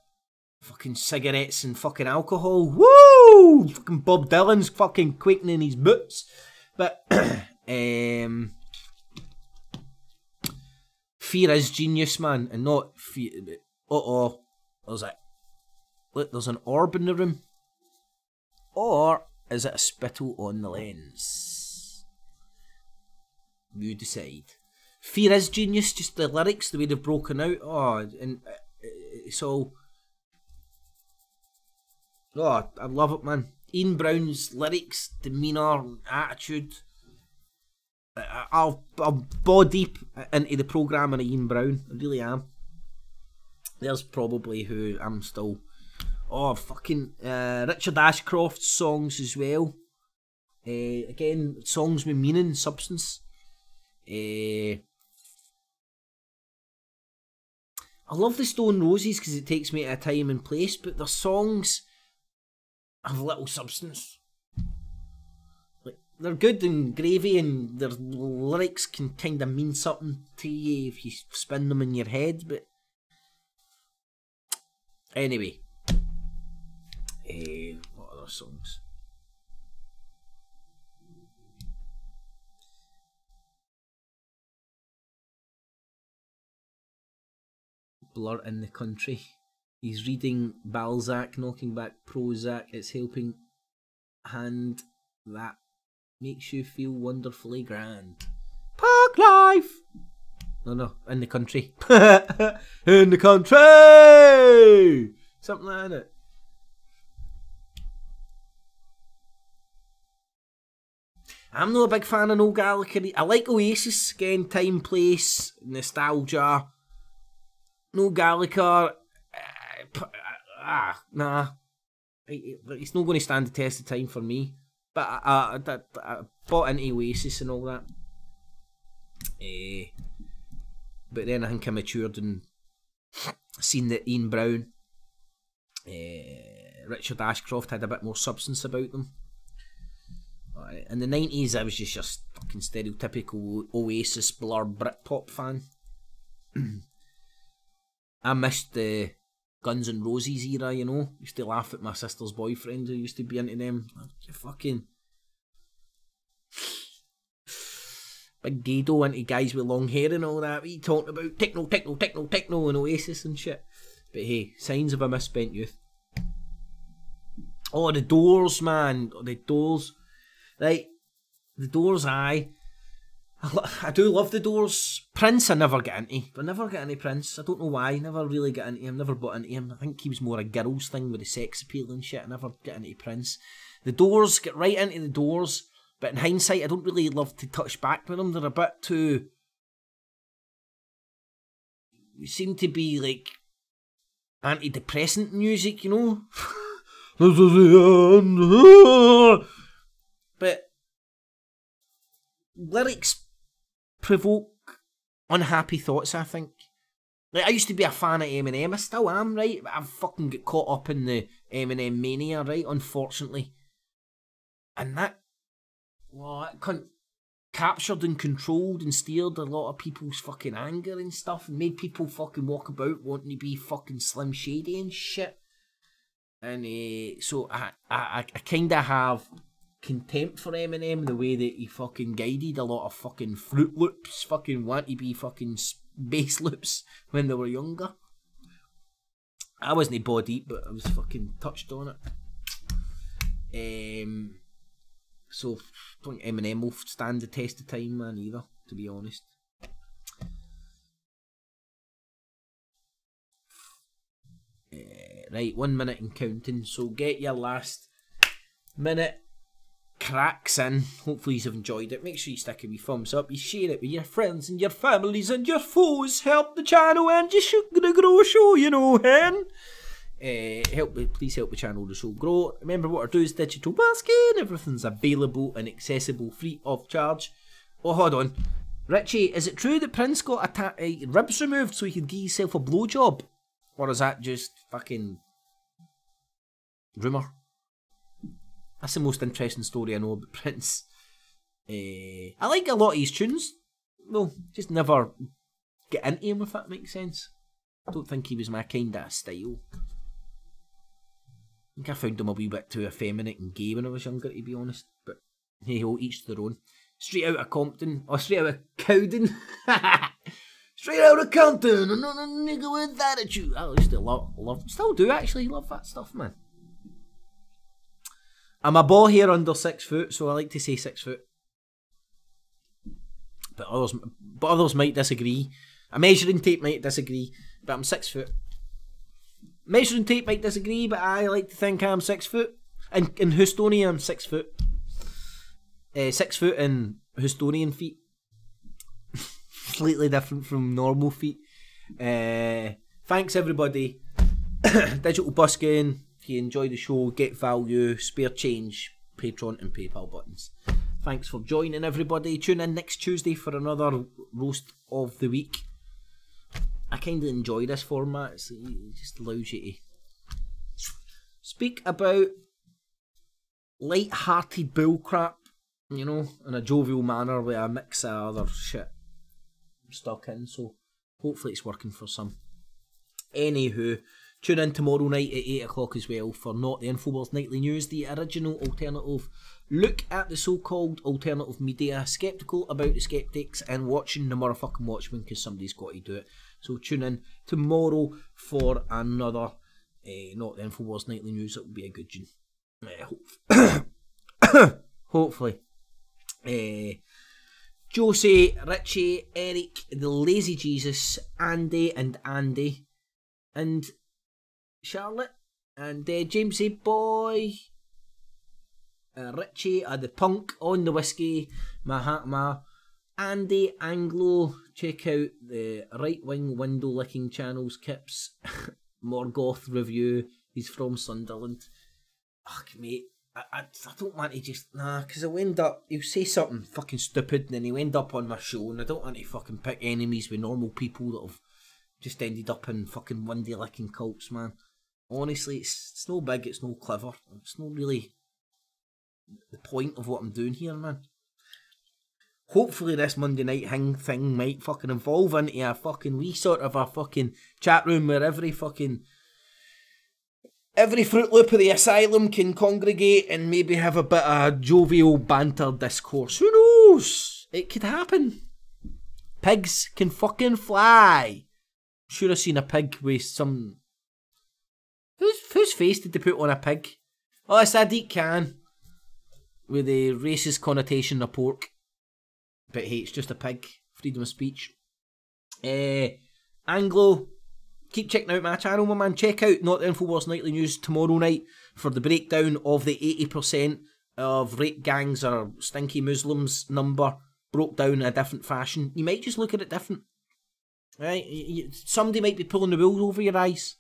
Fucking cigarettes and fucking alcohol. Woo! Fucking Bob Dylan's fucking quaking in his boots. But, fear is genius, man, and not fear. There's an orb in the room. Or is it a spittle on the lens? You decide. Fear is genius, just the lyrics, the way they've broken out. Oh, and it's all. Oh, I love it, man. Ian Brown's lyrics, demeanour, attitude. I'll ball deep into the programme of Ian Brown. I really am. There's probably who I'm still. Oh, fucking Richard Ashcroft's songs as well. Again, songs with meaning, substance. I love the Stone Roses because it takes me to a time and place, but their songs have little substance. Like, they're good and gravy, and their lyrics can kind of mean something to you if you spin them in your head, but anyway. What other songs? Blur in the country. He's reading Balzac, knocking back Prozac. It's helping hand that makes you feel wonderfully grand. Park life! No, in the country. In the country! Something like that. I'm not a big fan of No Gallagher. I like Oasis, again, time, place, nostalgia. No Gallagher, nah. It's not going to stand the test of time for me. But I bought into Oasis and all that. But then I think I matured and seen that Ian Brown, Richard Ashcroft had a bit more substance about them. In the 90s, I was just your fucking stereotypical Oasis, Blur, Britpop fan. I missed the Guns N' Roses era, you know. Used to laugh at my sister's boyfriend who used to be into them. You fucking big gado into guys with long hair and all that. What are you talking about? Techno and Oasis and shit. But hey, signs of a misspent youth. Oh, the Doors, man. Oh, the Doors. Right, the Doors, aye. I do love the Doors. Prince I never get into. I never get into Prince. I don't know why. Never really get into him. Never bought into him. I think he was more a girls thing with the sex appeal and shit. I never get into Prince. The Doors, get right into the Doors. But in hindsight, I don't really love to touch back with them. They're a bit too... They seem to be like antidepressant music, you know? This is the end. But lyrics provoke unhappy thoughts, I think. Like, I used to be a fan of Eminem, I still am, right? But I've fucking got caught up in the Eminem mania, right? Unfortunately. And that, well, that captured and controlled and steered a lot of people's fucking anger and stuff, and made people fucking walk about wanting to be fucking Slim Shady and shit. And so I kind of have contempt for Eminem, the way that he fucking guided a lot of fucking Fruit Loops, fucking want to be fucking bass loops when they were younger. I wasn't ball deep, but I was fucking touched on it. So I don't think Eminem will stand the test of time, man, either, to be honest. Right, 1 minute and counting, so get your last minute cracks in. Hopefully you've enjoyed it. Make sure you stick a wee thumbs up, you share it with your friends and your families and your foes. Help the channel and just gonna grow a show, you know, hen. Please help the channel to show grow. Remember what our do is digital basket. Everything's available and accessible free of charge. Oh, hold on. Richie, is it true that Prince got ribs removed so he could give himself a blowjob? Or is that just fucking rumour? That's the most interesting story I know about Prince. I like a lot of his tunes. Well, just never get into him, if that makes sense. I don't think he was my kind of style. I think I found him a wee bit too effeminate and gay when I was younger, to be honest. But hey ho, each to their own. Straight out of Compton. Or straight out of Cowden. Straight out of Compton. I'm not a nigga with attitude. I used to love, still do actually love that stuff, man. I'm a ball here under 6 foot, so I like to say 6 foot. But others might disagree. A measuring tape might disagree, but I'm 6 foot. Measuring tape might disagree, but I like to think I'm 6 foot. In Houstonian, I'm 6 foot. 6 foot in Houstonian feet. Slightly different from normal feet. Thanks everybody. Digital busking. If you enjoy the show, get value, spare change, Patreon and PayPal buttons. Thanks for joining everybody. Tune in next Tuesday for another roast of the week. I kind of enjoy this format. It just allows you to speak about light-hearted bullcrap, you know, in a jovial manner with a mix of other shit stuck in. So hopefully it's working for some. Anywho, tune in tomorrow night at 8 o'clock as well for Not the Infowars Nightly News, the original alternative look at the so-called alternative media, sceptical about the skeptics and watching the motherfucking Watchmen because somebody's got to do it. So tune in tomorrow for another Not the Infowars Nightly News. It will be a good one. Hopefully. Josie, Richie, Eric, the Lazy Jesus, Andy, and Charlotte, and Jamesy Boy, Richie, the Punk, On the Whiskey, Mahatma, Andy, Anglo. Check out the Right Wing Window Licking channels, Kips, Morgoth Review. He's from Sunderland. Ugh, mate, I don't want to just, because he'll end up, he'll say something fucking stupid and then he'll end up on my show, and I don't want to fucking pick enemies with normal people that have just ended up in fucking windy licking cults, man. Honestly, it's no big, it's no clever. It's not really the point of what I'm doing here, man. Hopefully this Monday night thing might fucking evolve into a fucking wee sort of a fucking chat room where every Fruit Loop of the asylum can congregate and maybe have a bit of jovial banter discourse. Who knows? It could happen. Pigs can fucking fly. Sure, I've seen a pig with some... Whose face did they put on a pig? Oh, it's Sadiq Khan. With the racist connotation of pork. But hey, it's just a pig. Freedom of speech. Anglo, keep checking out my channel, my man. Check out Not the Infowars Nightly News tomorrow night for the breakdown of the 80% of rape gangs or stinky Muslims number broke down in a different fashion. You might just look at it different. Right? Somebody might be pulling the wool over your eyes.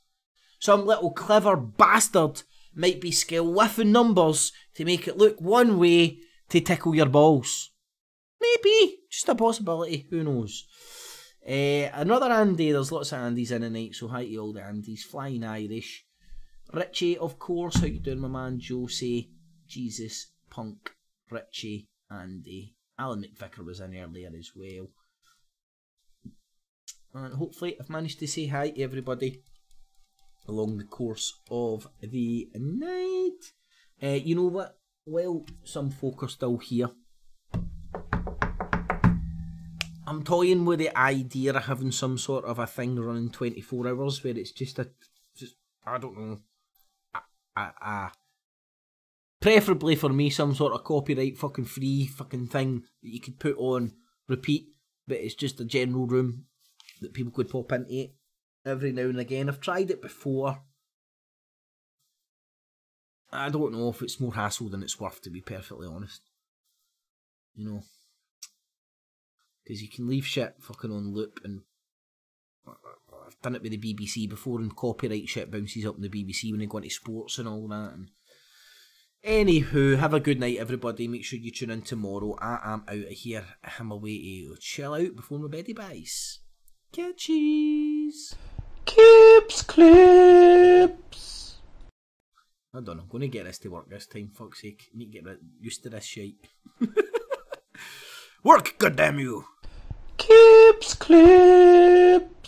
Some little clever bastard might be scale whiffing numbers to make it look one way to tickle your balls. Maybe. Just a possibility. Who knows? Another Andy. There's lots of Andys in the night, so hi to all the Andys. Flying Irish. Richie, of course. How you doing, my man? Josie, Jesus, Punk, Richie, Andy. Alan McVicker was in earlier as well. And hopefully I've managed to say hi to everybody along the course of the night. You know what? Well, some folk are still here. I'm toying with the idea of having some sort of a thing running 24 hours where it's just I don't know, preferably for me some sort of copyright fucking free fucking thing that you could put on repeat, but it's just a general room that people could pop into every now and again. I've tried it before. I don't know if it's more hassle than it's worth, to be perfectly honest. You know, because you can leave shit fucking on loop, and I've done it with the BBC before, and copyright shit bounces up in the BBC when they go into sports and all that. And anywho, have a good night, everybody. Make sure you tune in tomorrow. I am out of here. I'm away to chill out before my beddy buys. Catchies. Clips, clips. I don't know. I'm going to get this to work this time. Fuck's sake. I need to get used to this shite. Work, goddamn you. Clips, clips.